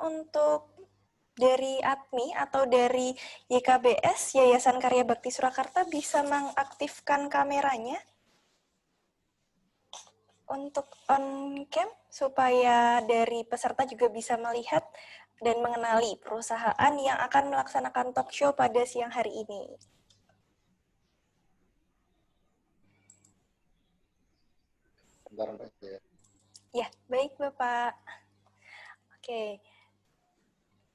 untuk dari ADMI atau dari YKBS, Yayasan Karya Bakti Surakarta, bisa mengaktifkan kameranya untuk on cam supaya dari peserta juga bisa melihat dan mengenali perusahaan yang akan melaksanakan talk show pada siang hari ini. Bentar, Mbak. Ya, baik Bapak. Oke.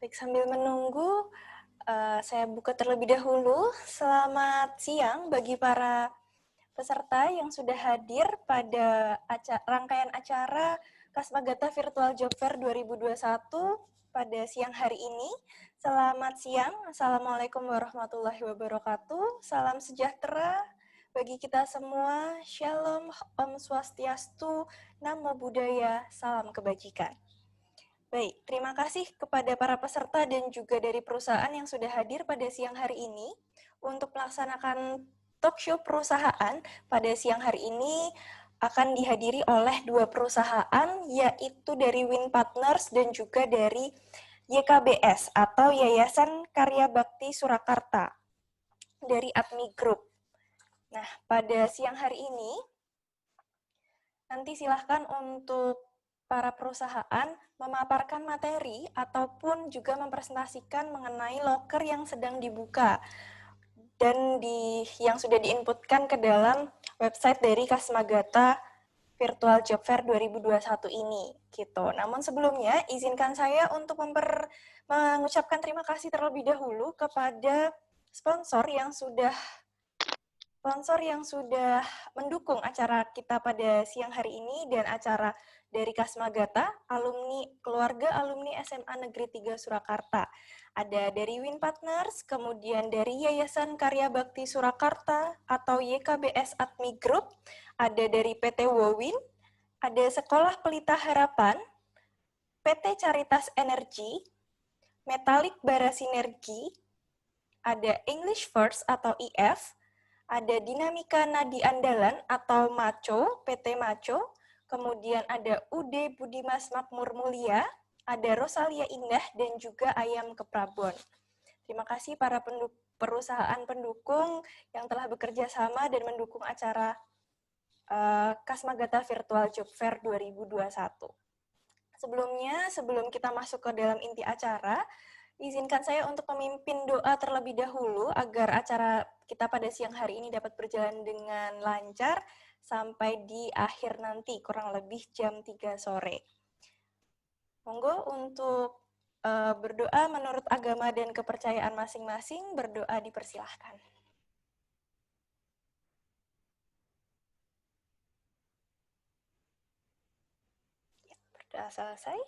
Baik, sambil menunggu, saya buka terlebih dahulu. Selamat siang bagi para peserta yang sudah hadir pada rangkaian acara Kasmagata Virtual Job Fair 2021 pada siang hari ini. Selamat siang, Assalamualaikum warahmatullahi wabarakatuh. Salam sejahtera bagi kita semua. Shalom, Om Swastiastu, Namo Buddhaya, salam kebajikan. Baik, terima kasih kepada para peserta dan juga dari perusahaan yang sudah hadir pada siang hari ini untuk melaksanakan talk show perusahaan. Pada siang hari ini akan dihadiri oleh dua perusahaan, yaitu dari Win Partners dan juga dari YKBS atau Yayasan Karya Bakti Surakarta dari ADMI Group. Nah, pada siang hari ini nanti silahkan untuk para perusahaan memaparkan materi ataupun juga mempresentasikan mengenai loker yang sedang dibuka dan yang sudah diinputkan ke dalam website dari Kasmagata Virtual Job Fair 2021 ini gitu. Namun sebelumnya izinkan saya untuk mengucapkan terima kasih terlebih dahulu kepada sponsor yang sudah mendukung acara kita pada siang hari ini dan acara dari Kasmagata, keluarga alumni SMA Negeri 3 Surakarta. Ada dari Win Partners, kemudian dari Yayasan Karya Bakti Surakarta atau YKBS ADMI Group, ada dari PT Wowin, ada Sekolah Pelita Harapan, PT Caritas Energi, Metalik Bara Sinergi, ada English First atau IF, ada Dinamika Nadi Andalan atau MACO, PT MACO, kemudian ada UD Budimas Makmur Mulia, ada Rosalia Indah, dan juga Ayam Keprabon. Terima kasih para perusahaan pendukung yang telah bekerja sama dan mendukung acara Kasmagata Virtual Job Fair 2021. Sebelum kita masuk ke dalam inti acara, izinkan saya untuk memimpin doa terlebih dahulu agar acara kita pada siang hari ini dapat berjalan dengan lancar sampai di akhir nanti, kurang lebih jam 3 sore. Monggo untuk berdoa menurut agama dan kepercayaan masing-masing, berdoa dipersilahkan. Ya, berdoa selesai.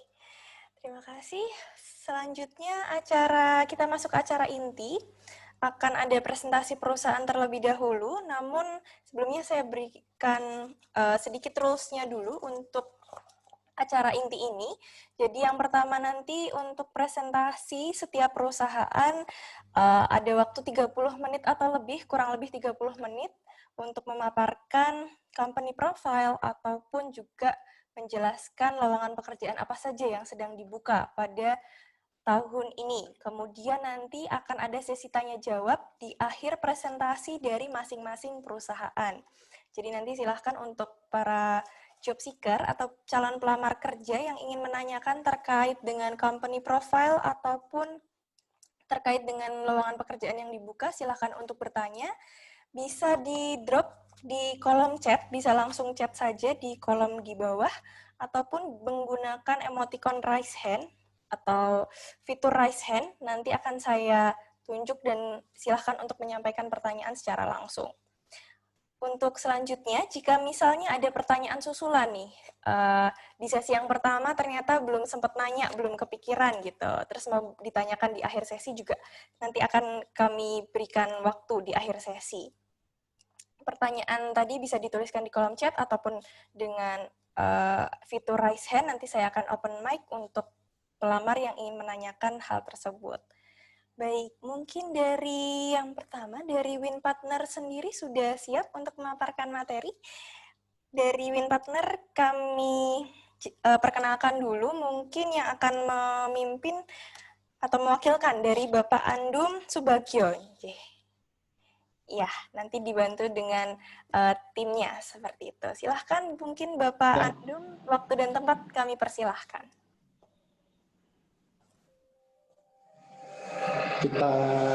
Terima kasih. Selanjutnya kita masuk acara inti. Akan ada presentasi perusahaan terlebih dahulu, namun sebelumnya saya berikan sedikit rules-nya dulu untuk acara inti ini. Jadi yang pertama nanti untuk presentasi setiap perusahaan ada waktu 30 menit atau lebih, kurang lebih 30 menit untuk memaparkan company profile ataupun juga menjelaskan lowongan pekerjaan apa saja yang sedang dibuka pada tahun ini. Kemudian nanti akan ada sesi tanya jawab di akhir presentasi dari masing-masing perusahaan. Jadi nanti silahkan untuk para job seeker atau calon pelamar kerja yang ingin menanyakan terkait dengan company profile ataupun terkait dengan lowongan pekerjaan yang dibuka, silahkan untuk bertanya. Bisa di-drop di kolom chat, bisa langsung chat saja di kolom di bawah, ataupun menggunakan emoticon raise hand atau fitur raise hand, nanti akan saya tunjuk dan silahkan untuk menyampaikan pertanyaan secara langsung. Untuk selanjutnya, jika misalnya ada pertanyaan susulan nih, di sesi yang pertama ternyata belum sempat nanya, belum kepikiran gitu, terus mau ditanyakan di akhir sesi juga, nanti akan kami berikan waktu di akhir sesi. Pertanyaan tadi bisa dituliskan di kolom chat ataupun dengan fitur raise hand, nanti saya akan open mic untuk pelamar yang ingin menanyakan hal tersebut. Baik, mungkin dari yang pertama, dari Win Partner sendiri sudah siap untuk memaparkan materi. Dari Win Partner, kami perkenalkan dulu mungkin yang akan memimpin atau mewakilkan dari Bapak Andum Subagio. Ya, nanti dibantu dengan timnya seperti itu. Silahkan mungkin Bapak Andum, waktu dan tempat kami persilahkan. Kita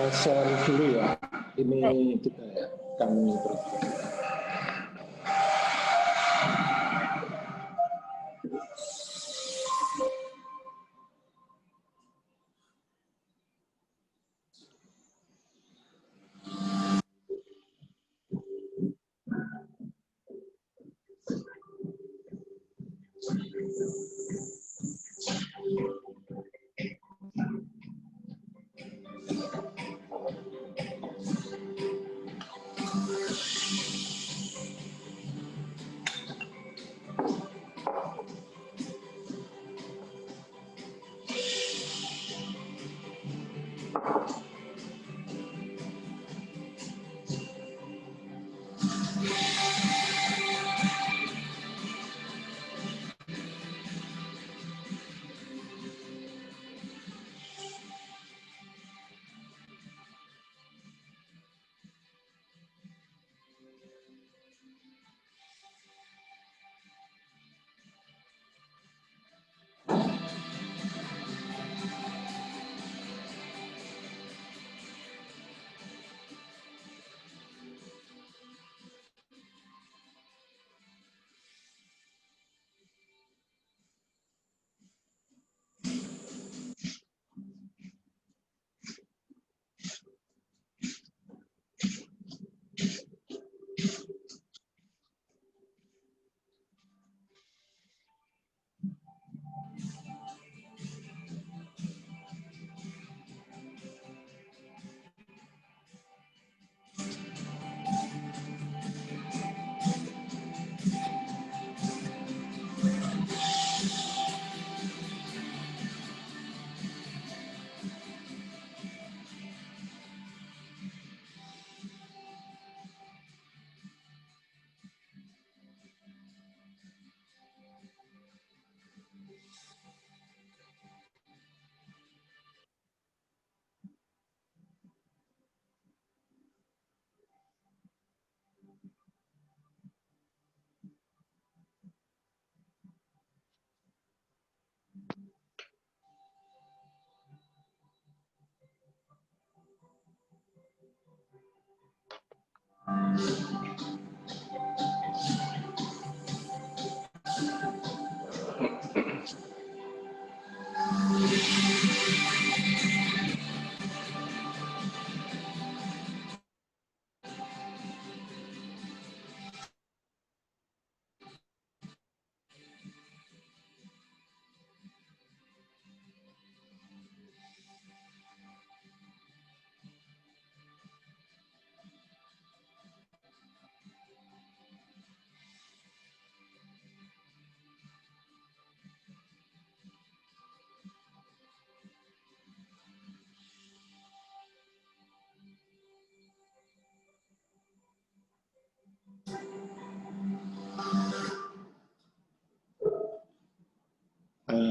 share dulu ya. Ini kita ya, kami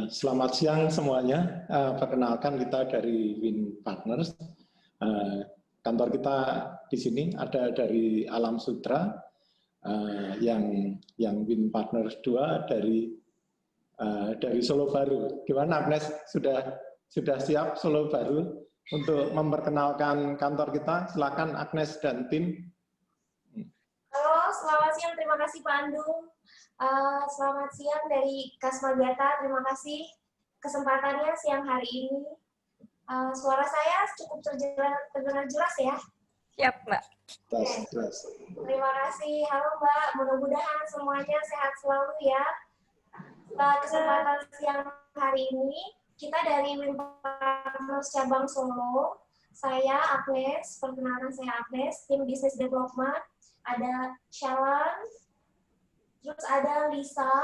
selamat siang semuanya. Perkenalkan kita dari Win Partners. Kantor kita di sini ada dari Alam Sudra, yang Win Partners 2 dari Solo Baru. Gimana Agnes? Sudah siap Solo Baru untuk memperkenalkan kantor kita? Silakan Agnes dan tim. Halo, selamat siang. Terima kasih Pak Andung. Selamat siang dari Kasmagata. Terima kasih kesempatannya siang hari ini. Suara saya cukup terdengar jelas ya? Siap, Mbak. Jelas. Terima kasih. Halo Mbak, mudah-mudahan semuanya sehat selalu ya. Kesempatan siang hari ini, kita dari Win Partners Cabang Solo. Saya Agnes, perkenalkan saya Agnes, tim Business Development. Ada Shalan, terus ada Lisa,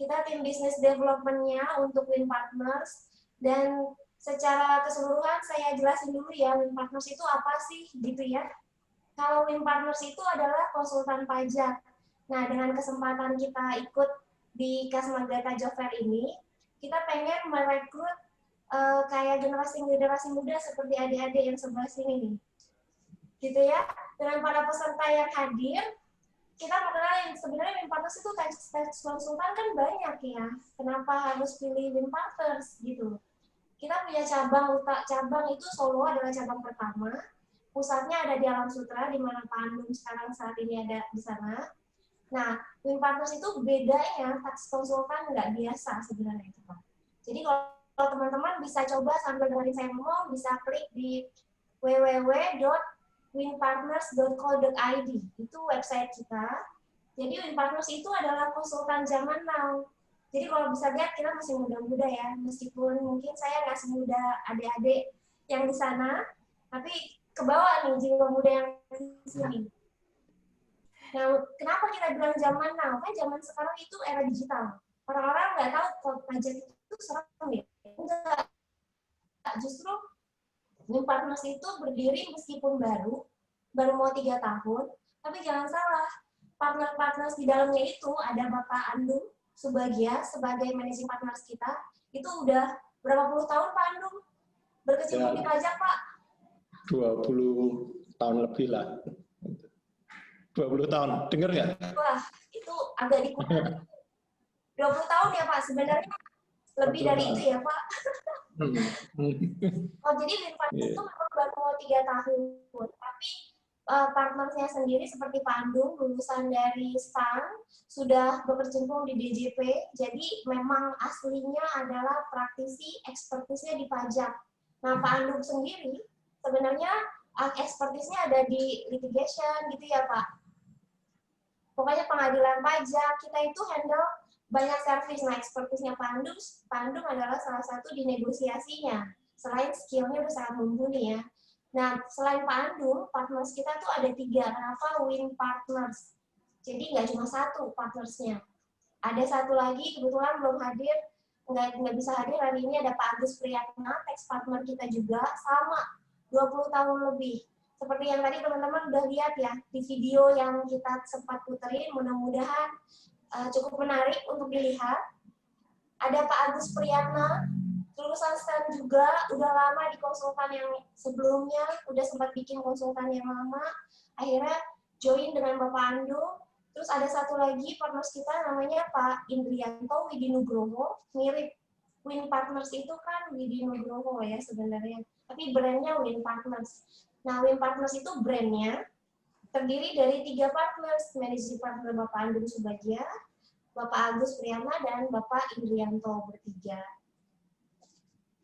kita tim Business Development-nya untuk Win Partners. Dan secara keseluruhan saya jelasin dulu ya, Win Partners itu apa sih gitu ya. Kalau Win Partners itu adalah konsultan pajak. Nah, dengan kesempatan kita ikut di Kasmagata Job Fair ini, kita pengen merekrut kayak generasi muda seperti adik-adik yang sebelah sini nih. Gitu ya. Dengan para peserta yang hadir, kita mengenal sebenarnya Win Partners itu tes konsultan kan banyak ya. Kenapa harus pilih Win Partners gitu? Kita punya cabang itu Solo adalah cabang pertama. Pusatnya ada di Alam Sutera, di mana Pak Andung sekarang saat ini ada di sana. Nah, Win Partners itu bedanya tax konsultan nggak biasa sebenarnya itu Pak. Jadi kalau teman-teman bisa coba sambil dengerin saya ngomong, bisa klik di www.winpartners.co.id. Itu website kita. Jadi Win Partners itu adalah konsultan zaman now. Jadi kalau bisa lihat kita masih muda-muda ya, meskipun mungkin saya nggak semuda adik-adik yang di sana, tapi ke bawah nih jiwa muda yang di sini. Nah, kenapa kita bilang zaman now? Kan zaman sekarang itu era digital. Orang-orang nggak tahu kalau pajak itu serem ya. Enggak. Justru Win Partners itu berdiri meskipun baru mau 3 tahun, tapi jangan salah, partner-partners di dalamnya itu ada Bapak Andung Subagia sebagai managing partners kita, itu udah berapa puluh tahun Pak Andung berkecimpung di pajak Pak? 20 tahun lebih lah. 20 tahun, dengar nggak? Wah, itu agak dikurangi. 20 tahun ya Pak, sebenarnya lebih dari itu ya Pak. Oh, jadi Win Partners itu memang baru mau 3 tahun, tapi partnersnya sendiri seperti Pak Andung, lulusan dari STAN, sudah berkecimpung di DJP, jadi memang aslinya adalah praktisi, ekspertisnya di pajak. Nah, Pak Andung sendiri sebenarnya ekspertisnya ada di litigation gitu ya Pak. Pokoknya pengadilan pajak, kita itu handle banyak servis. Nah, ekspertisnya Pak Andung adalah salah satu di negosiasinya. Selain skillnya udah sangat mumpuni ya. Nah, selain Pak Andung, partners kita tuh ada 3. Kenapa Win Partners? Jadi nggak cuma 1 partnersnya. Ada 1 lagi, kebetulan belum hadir, nggak bisa hadir hari ini, ada Pak Agus Priyatna, tax partner kita juga, sama 20 tahun lebih. Seperti yang tadi teman-teman udah lihat ya, di video yang kita sempat puterin, mudah-mudahan cukup menarik untuk dilihat. Ada Pak Agus Priyatna, lulusan STAN juga, udah lama di konsultan yang sebelumnya, udah sempat bikin konsultan yang lama, akhirnya join dengan Bapak Andung. Terus ada 1 lagi partners kita namanya Pak Indrianto Widinugroho, mirip Win Partners itu kan Widinugroho ya sebenarnya, tapi brandnya Win Partners. Nah, Win Partners itu brandnya terdiri dari 3 partners, managing partner Bapak Andung Subagia, Bapak Agus Priyana, dan Bapak Indrianto bertiga.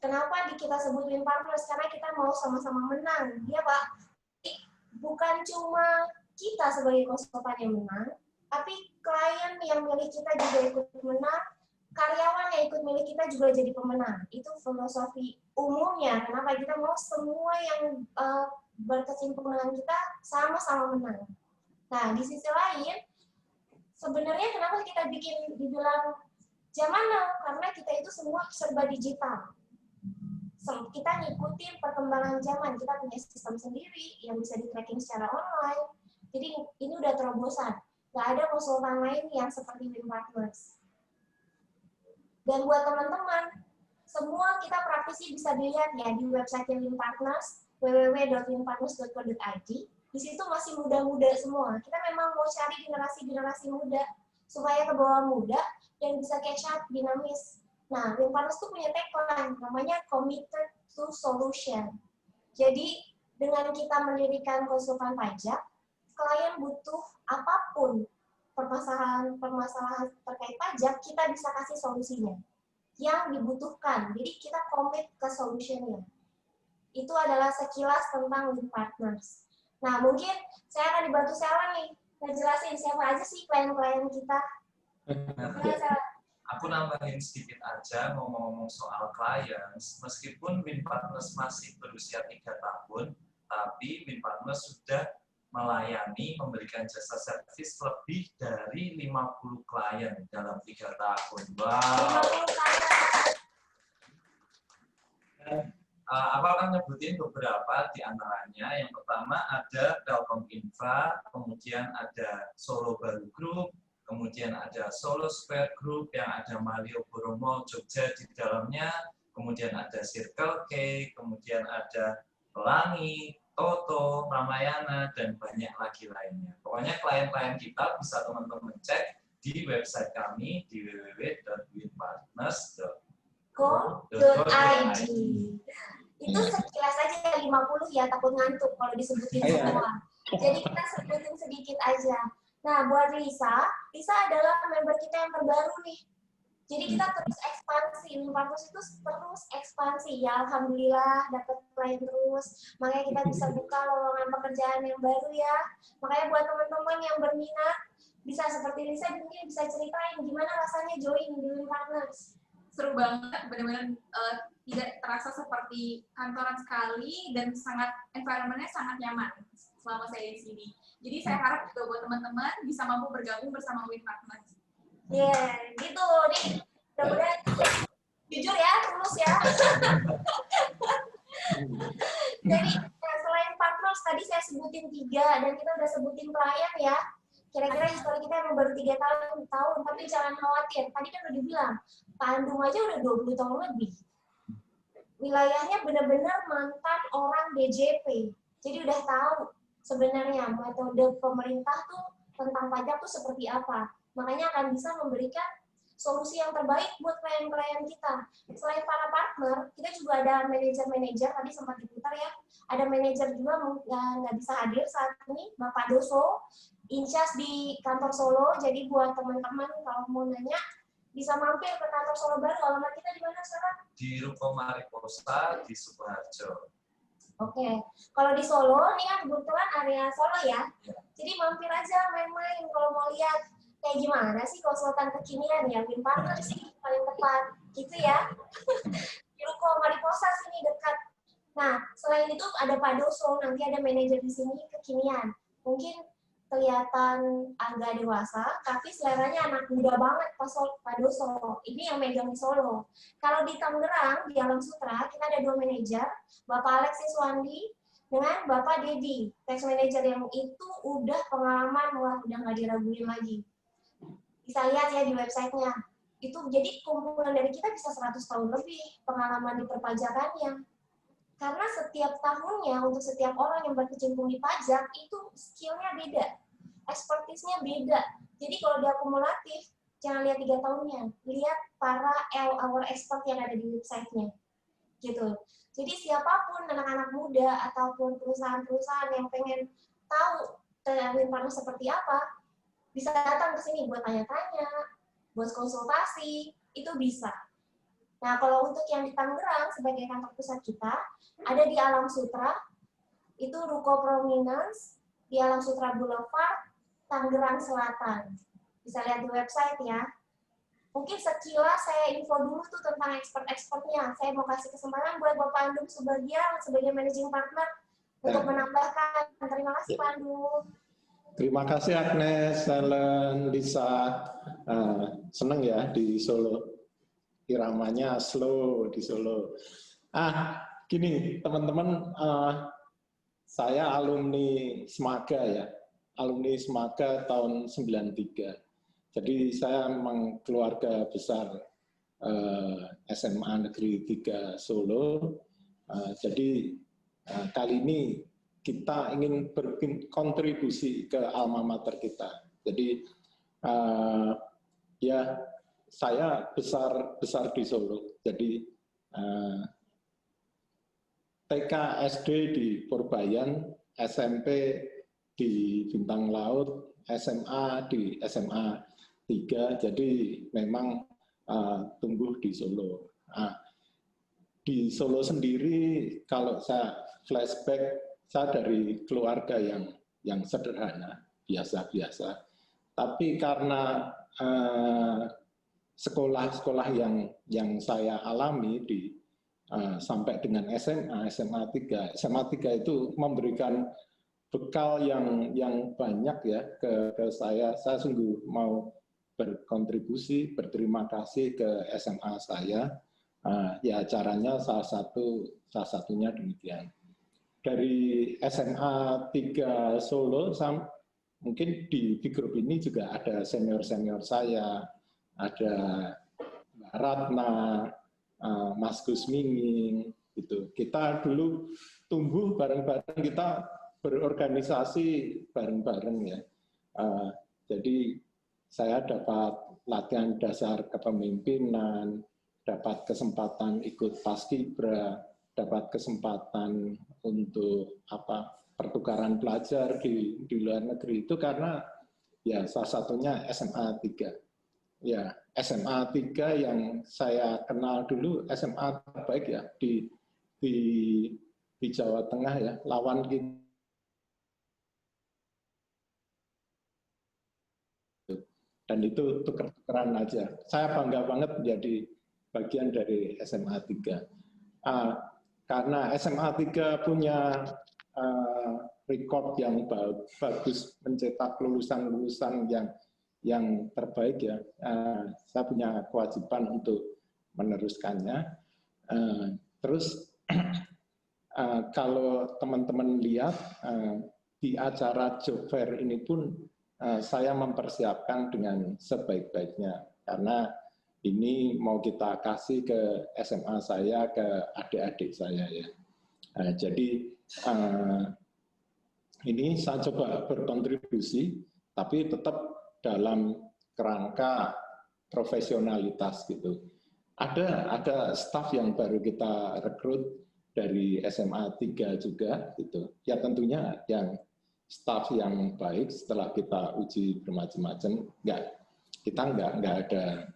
Kenapa kita sebut Win Partners? Karena kita mau sama-sama menang. Ya Pak, bukan cuma kita sebagai konsultan yang menang, tapi klien yang milih kita juga ikut menang, karyawan yang ikut milih kita juga jadi pemenang. Itu filosofi umumnya. Kenapa kita mau semua yang berkecimpung dengan kita sama-sama menang. Nah, di sisi lain, sebenarnya kenapa kita dibilang zaman now? Karena kita itu semua serba digital. Kita ngikutin perkembangan zaman, kita punya sistem sendiri yang bisa di-tracking secara online. Jadi ini udah terobosan. Nggak ada konsultan lain yang seperti Win Partners. Dan buat teman-teman, semua kita praktisi bisa dilihat ya di website Win Partners, www.winpartners.co.id. Di situ masih muda-muda semua. Kita memang mau cari generasi-generasi muda supaya ke bawah muda yang bisa catch up, dinamis. Nah, Win Partners itu punya tagline namanya Committed to Solution. Jadi, dengan kita mendirikan konsultan pajak, klien butuh apapun permasalahan terkait pajak, kita bisa kasih solusinya yang dibutuhkan. Jadi, kita komit ke solusinya. Itu adalah sekilas tentang Win Partners. Nah, mungkin saya akan dibantu Sela nih, ngejelasin siapa aja sih klien-klien kita. Aku nambahin sedikit aja ngomong-ngomong soal klien. Meskipun Win Partners masih berusia 3 tahun, tapi Win Partners sudah melayani, memberikan jasa servis lebih dari 50 klien dalam 3 tahun. Wow. Aku akan nyebutin beberapa di antaranya. Yang pertama ada Telkom Infra, kemudian ada Solo Baru Group, kemudian ada Solo Square Group yang ada Malioboro Mall Jogja di dalamnya, kemudian ada Circle K, kemudian ada Pelangi, Toto, Ramayana, dan banyak lagi lainnya. Pokoknya klien-klien kita bisa teman-teman cek di website kami di www.winpartners.co.id. Itu sekilas aja 50 ya, takut ngantuk kalau disebutin semua. Jadi kita sebutin sedikit aja. Nah, buat Lisa adalah member kita yang terbaru nih. Jadi kita terus ekspansi, Winpartners itu terus ekspansi. Ya, alhamdulillah dapat klien terus. Makanya kita bisa buka lowongan pekerjaan yang baru ya. Makanya buat teman-teman yang berminat, bisa seperti Lisa mungkin bisa ceritain gimana rasanya join di Winpartners. Seru banget, benar-benar tidak terasa seperti kantoran sekali dan sangat environment-nya sangat nyaman selama saya di sini. Jadi saya harap juga buat teman-teman bisa mampu bergabung bersama Winpartners. Gitu nih. Mudah-mudahan jujur ya, tulus ya. Jadi selain partners tadi saya sebutin 3 dan kita udah sebutin klien ya. Kira-kira histori kita emang baru 3 tahun, tapi jangan khawatir. Tadi kan udah dibilang, Pak Andung aja udah 20 tahun lebih. Wilayahnya benar-benar mantan orang BJP. Jadi udah tahu sebenarnya metode pemerintah tuh tentang pajak tuh seperti apa. Makanya akan bisa memberikan solusi yang terbaik buat klien-klien kita. Selain para partner, kita juga ada manajer-manajer, tadi sempat diputar ya. Ada manajer juga yang nggak bisa hadir saat ini, Bapak Doso, in-charge di kantor Solo. Jadi buat teman-teman kalau mau nanya, bisa mampir ke kantor Solo baru. Alamat kita di mana sekarang? Di Ruko Mariposa di Sukoharjo. Oke, kalau di Solo, ini kan kebetulan area Solo ya. Jadi mampir aja main-main kalau mau lihat kayak gimana sih konsultan kekinian ya, Winpartners sih paling tepat gitu ya. Di Ruko Mariposa sini dekat. Nah, selain itu ada Pak Doso, nanti ada manajer di sini kekinian. Mungkin kelihatan agak dewasa, tapi seleranya anak muda banget Pak Doso. Ini yang megang di Solo. Kalau di Tangerang, di Alam Sutra, kita ada 2 manajer, Bapak Alexis Wandi dengan Bapak Dedi, tax manager yang itu udah pengalaman, wah udah nggak diraguin lagi. Bisa lihat ya di websitenya. Itu jadi kumpulan dari kita bisa 100 tahun lebih pengalaman di perpajakannya. Karena setiap tahunnya untuk setiap orang yang berkecimpung di pajak itu skillnya beda, expertise-nya beda. Jadi kalau dia akumulatif, jangan lihat 3 tahunnya, lihat para our expert yang ada di website-nya. Gitu. Jadi siapapun anak-anak muda ataupun perusahaan-perusahaan yang pengen tahu Winpartners seperti apa, bisa datang ke sini buat tanya-tanya, buat konsultasi, itu bisa. Nah, kalau untuk yang di Tangerang sebagai kantor pusat kita, ada di Alam Sutra, itu Ruko Prominence, di Alam Sutra Boulevard, Tangerang Selatan. Bisa lihat di website ya. Mungkin sekilas saya info dulu tuh tentang expert-expertnya. Saya mau kasih kesempatan buat Bapak Andung Subagian sebagai managing partner untuk menambahkan. Terima kasih Pak Andung. Terima kasih Agnes, Helen, Lisa. Seneng ya di Solo. Iramanya slow di Solo. Gini teman-teman, saya alumni Semaga ya. Alumni Semaga tahun 93. Jadi saya memang keluarga besar SMA Negeri 3 Solo. Jadi kali ini kita ingin berkontribusi ke alma mater kita. Jadi ya saya besar di Solo. Jadi TK SD di Purbayan, SMP di Bintang Laut, SMA di SMA 3. Jadi memang tumbuh di Solo. Di Solo sendiri kalau saya flashback, saya dari keluarga yang sederhana, biasa-biasa. Tapi karena sekolah-sekolah yang saya alami sampai dengan SMA 3. SMA 3 itu memberikan bekal yang banyak ya ke saya. Saya sungguh mau berkontribusi, berterima kasih ke SMA saya. Ya caranya salah satunya demikian. Dari SMA 3 Solo mungkin di grup ini juga ada senior-senior saya, ada Mbak Ratna, Mas Gus Minging, gitu. Kita dulu tumbuh bareng-bareng, kita berorganisasi bareng-bareng ya. Jadi saya dapat latihan dasar kepemimpinan, dapat kesempatan ikut Paskibra, dapat kesempatan untuk pertukaran pelajar di luar negeri itu karena ya salah satunya SMA 3. Ya, SMA 3 yang saya kenal dulu SMA terbaik ya di Jawa Tengah ya, lawan kita. Dan itu tuker-tukeran aja. Saya bangga banget menjadi bagian dari SMA 3. Karena SMA 3 punya record yang bagus, mencetak lulusan-lulusan yang terbaik ya. Saya punya kewajiban untuk meneruskannya. Terus kalau teman-teman lihat di acara job fair ini pun saya mempersiapkan dengan sebaik-baiknya karena ini mau kita kasih ke SMA saya, ke adik-adik saya ya. Jadi ini saya coba berkontribusi, tapi tetap dalam kerangka profesionalitas gitu. Ada staf yang baru kita rekrut dari SMA 3 juga gitu. Ya tentunya yang staf yang baik setelah kita uji bermacam-macam, kita nggak ada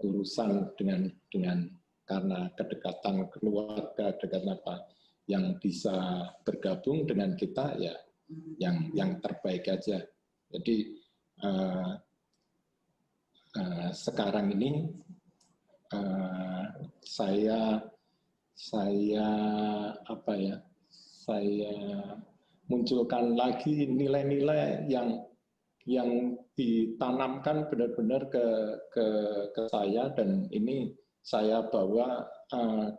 urusan dengan karena kedekatan keluarga, kedekatan apa yang bisa bergabung dengan kita ya yang terbaik aja. Jadi sekarang ini saya munculkan lagi nilai-nilai yang ditanamkan benar-benar ke saya, dan ini saya bawa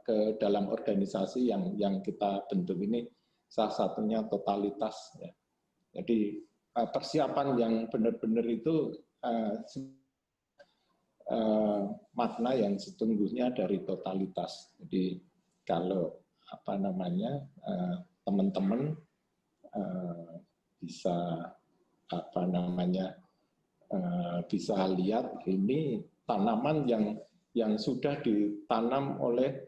ke dalam organisasi yang kita bentuk ini, salah satunya totalitas ya. Jadi persiapan yang benar-benar itu makna yang sesungguhnya dari totalitas. Jadi kalau teman-teman bisa bisa lihat ini tanaman yang sudah ditanam oleh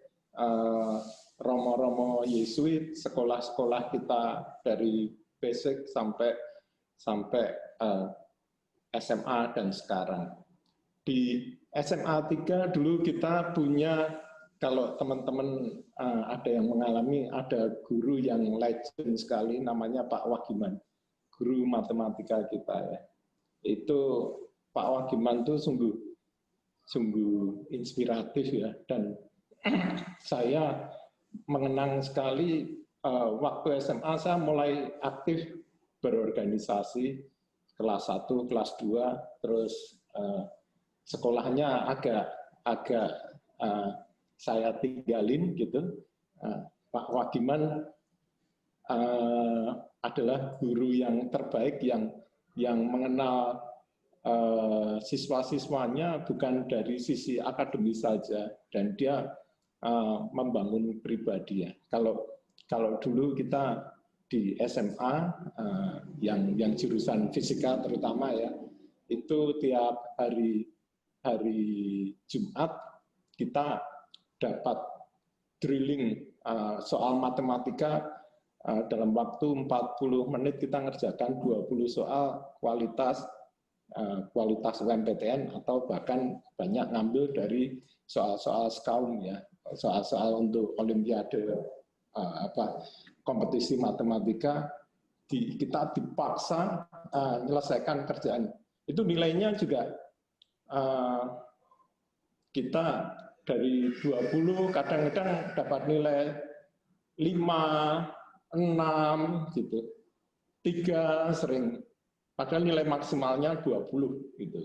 romo-romo Yesuit, sekolah-sekolah kita dari basic sampai SMA dan sekarang. Di SMA 3 dulu kita punya, kalau teman-teman ada yang mengalami, ada guru yang legend sekali namanya Pak Wagiman, guru matematika kita ya. Itu Pak Wagiman itu sungguh inspiratif ya, dan saya mengenang sekali waktu SMA saya mulai aktif berorganisasi kelas 1, kelas 2, terus sekolahnya agak saya tinggalin gitu. Pak Wagiman adalah guru yang terbaik yang mengenal siswa-siswanya bukan dari sisi akademis saja, dan dia membangun pribadi ya. Kalau dulu kita di SMA yang jurusan fisika terutama ya, itu tiap hari Jumat kita dapat drilling soal matematika dalam waktu 40 menit kita ngerjakan 20 soal kualitas UMPTN, atau bahkan banyak ngambil dari soal-soal SKAUM ya, soal-soal untuk olimpiade kompetisi matematika, kita dipaksa menyelesaikan kerjaan. Itu nilainya juga kita dari 20 kadang-kadang dapat nilai 5, 6 gitu. 3 sering. Padahal nilai maksimalnya 20 gitu.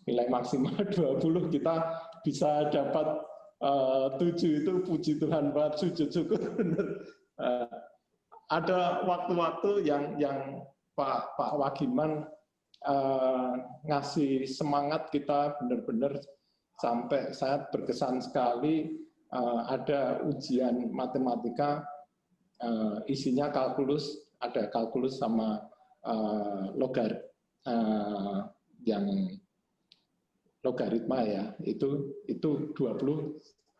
Nilai maksimal 20 kita bisa dapat 7 itu puji Tuhan banget, sujud syukur benar. ada waktu-waktu yang Pak Wagiman ngasih semangat kita benar-benar sampai saya berkesan sekali. Ada ujian matematika isinya kalkulus, ada kalkulus sama yang logaritma ya, itu 20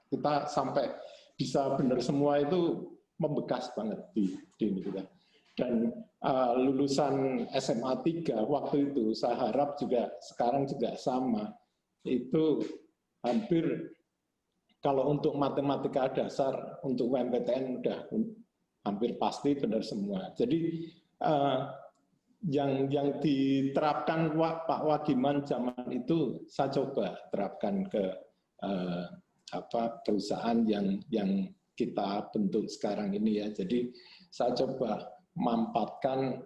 kita sampai bisa benar semua, itu membekas banget di ini kita. Dan lulusan SMA 3 waktu itu saya harap juga sekarang juga sama, itu hampir kalau untuk matematika dasar untuk UMPTN udah hampir pasti benar semua. Jadi yang diterapkan Pak Wagiman zaman itu saya coba terapkan ke perusahaan yang kita bentuk sekarang ini ya. Jadi saya coba memanfaatkan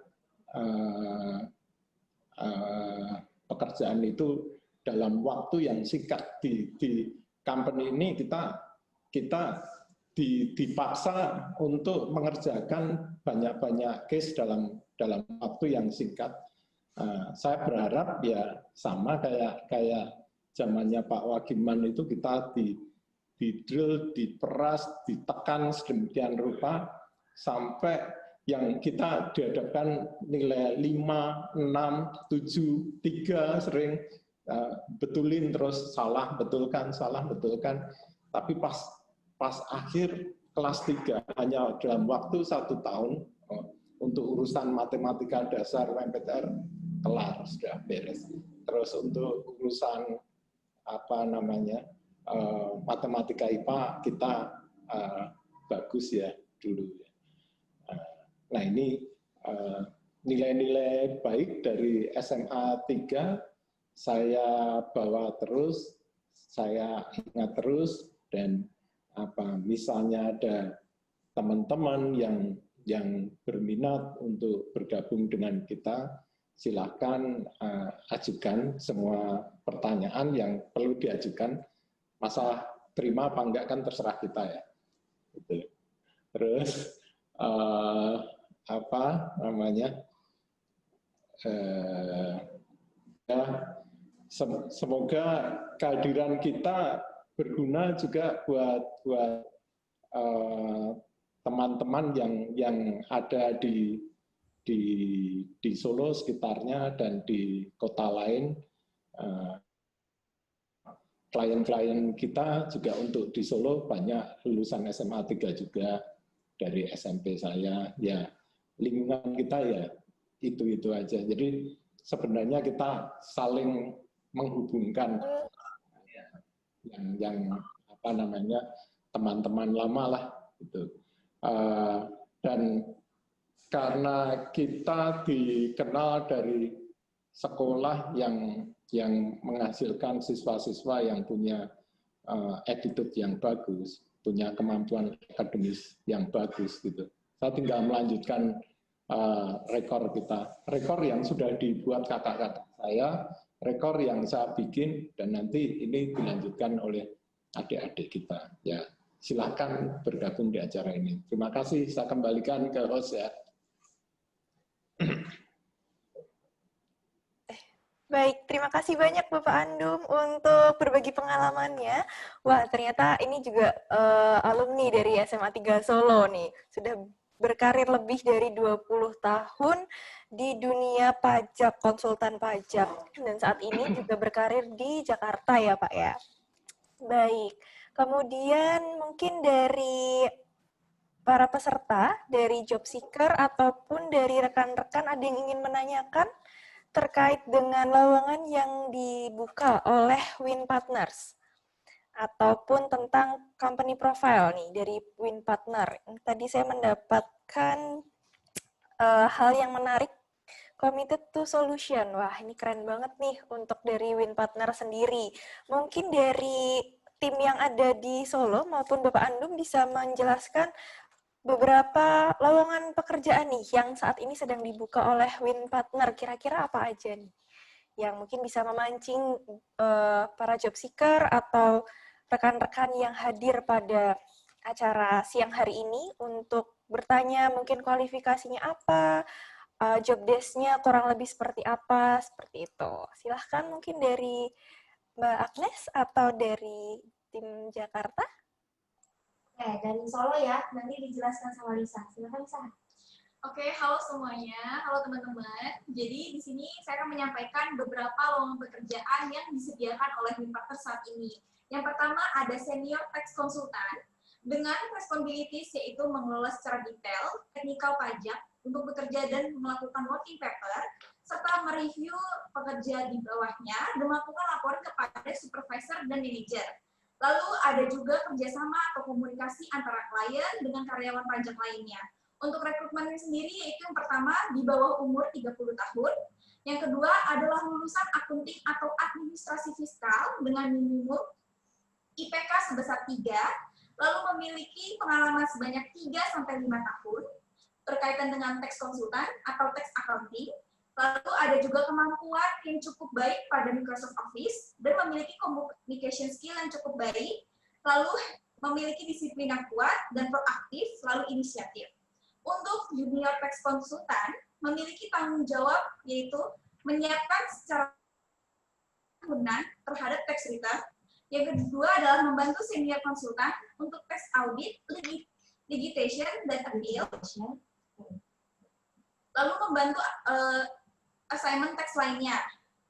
pekerjaan itu dalam waktu yang singkat. Di company ini kita dipaksa untuk mengerjakan banyak case dalam waktu yang singkat. Saya berharap ya sama kayak zamannya Pak Wagiman itu, kita di-drill, diperas, ditekan sedemikian rupa sampai yang kita dihadapkan nilai 5, 6, 7, 3 sering betulin terus salah betulkan, tapi pas akhir kelas 3 hanya dalam waktu 1 tahun untuk urusan matematika dasar UMPTN kelar, sudah beres. Terus untuk urusan matematika IPA kita bagus ya dulu. Nah ini nilai-nilai baik dari SMA 3 saya bawa terus, saya ingat terus, dan misalnya ada teman-teman yang berminat untuk bergabung dengan kita, silakan ajukan semua pertanyaan yang perlu diajukan. Masalah terima apa enggak kan terserah kita ya. Gitu. Terus semoga kehadiran kita berguna juga buat teman-teman yang ada di Solo sekitarnya dan di kota lain. Klien-klien kita juga untuk di Solo banyak lulusan SMA 3 juga dari SMP saya. Ya lingkungan kita ya itu aja. Jadi sebenarnya kita saling menghubungkan yang teman-teman lama lah gitu. Dan karena kita dikenal dari sekolah yang menghasilkan siswa-siswa yang punya attitude yang bagus, punya kemampuan akademis yang bagus gitu. Saya tinggal melanjutkan rekor kita, rekor yang sudah dibuat kakak-kakak saya, rekor yang saya bikin, dan nanti ini dilanjutkan oleh adik-adik kita. Ya, silakan bergabung di acara ini. Terima kasih, saya kembalikan ke host ya. Baik, terima kasih banyak Bapak Andum untuk berbagi pengalamannya. Wah, ternyata ini juga alumni dari SMA 3 Solo nih. Sudah berkarir lebih dari 20 tahun di dunia pajak, konsultan pajak. Dan saat ini juga berkarir di Jakarta ya Pak ya. Baik, kemudian mungkin dari para peserta, dari job seeker ataupun dari rekan-rekan ada yang ingin menanyakan terkait dengan lowongan yang dibuka oleh Win Partners ataupun tentang company profile nih dari Win Partner. Tadi saya mendapatkan hal yang menarik, committed to solution. Wah, ini keren banget nih untuk dari Win Partner sendiri. Mungkin dari tim yang ada di Solo maupun Bapak Andum bisa menjelaskan beberapa lowongan pekerjaan nih yang saat ini sedang dibuka oleh Win Partner. Kira-kira apa aja nih yang mungkin bisa memancing para job seeker atau rekan-rekan yang hadir pada acara siang hari ini untuk bertanya mungkin kualifikasinya apa, job desk-nya kurang lebih seperti apa, seperti itu. Silahkan mungkin dari Mbak Agnes atau dari tim Jakarta. Oke, dari Solo ya, nanti dijelaskan sama Lisa. Silakan Lisa. Oke, halo semuanya, halo teman-teman. Jadi di sini saya akan menyampaikan beberapa lowongan pekerjaan yang disediakan oleh Winpartners saat ini. Yang pertama ada senior tax konsultan dengan responsibilities yaitu mengelola secara detail teknikal pajak untuk bekerja dan melakukan working paper serta mereview pekerja di bawahnya dan melakukan laporan kepada supervisor dan manajer. Lalu ada juga kerjasama atau komunikasi antara klien dengan karyawan pajak lainnya. Untuk rekrutmen sendiri yaitu yang pertama di bawah umur 30 tahun, yang kedua adalah lulusan akunting atau administrasi fiskal dengan minimum IPK sebesar 3, lalu memiliki pengalaman sebanyak 3-5 tahun berkaitan dengan tax konsultan atau tax accounting, lalu ada juga kemampuan yang cukup baik pada Microsoft Office dan memiliki communication skill yang cukup baik, lalu memiliki disiplin yang kuat dan proaktif, lalu inisiatif. Untuk junior tax konsultan memiliki tanggung jawab yaitu menyiapkan secara tahunan terhadap tax return. Yang kedua adalah membantu senior konsultan untuk tax audit, litigation, dan appeal. Lalu membantu assignment tax lainnya.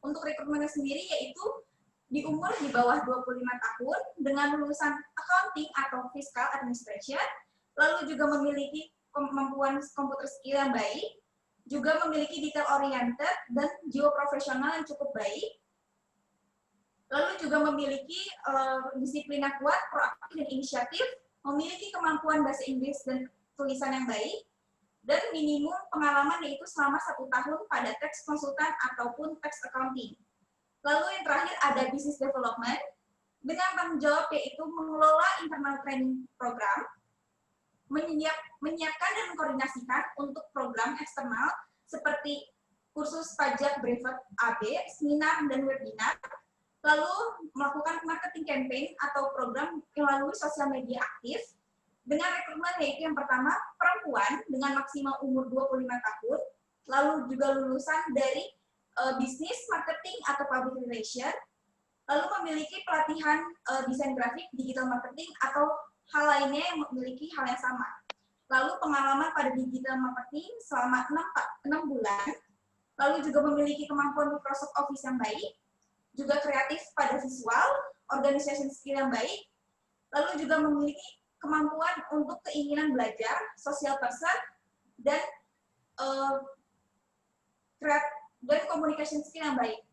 Untuk rekrutmen sendiri yaitu di umur di bawah 25 tahun dengan lulusan accounting atau fiscal administration, lalu juga memiliki kemampuan komputer skill yang baik, juga memiliki detail oriented dan jiwa profesional yang cukup baik, lalu juga memiliki disiplin yang kuat, proaktif dan inisiatif, memiliki kemampuan bahasa Inggris dan tulisan yang baik, dan minimum pengalaman yaitu selama 1 tahun pada tax konsultan ataupun tax accounting. Lalu yang terakhir ada business development, dengan tanggung jawab yaitu mengelola internal training program, menyiapkan dan mengkoordinasikan untuk program eksternal seperti kursus pajak brevet AB, seminar, dan webinar, lalu melakukan marketing campaign atau program melalui sosial media aktif, dengan rekrutmen yaitu yang pertama perempuan dengan maksimal umur 25 tahun, lalu juga lulusan dari bisnis, marketing, atau public relation, lalu memiliki pelatihan desain grafik, digital marketing, atau hal lainnya yang memiliki hal yang sama. Lalu pengalaman pada digital marketing selama 6 bulan, lalu juga memiliki kemampuan Microsoft Office yang baik, juga kreatif pada visual, organization skill yang baik, lalu juga memiliki kemampuan untuk keinginan belajar, social person, dan communication skill yang baik.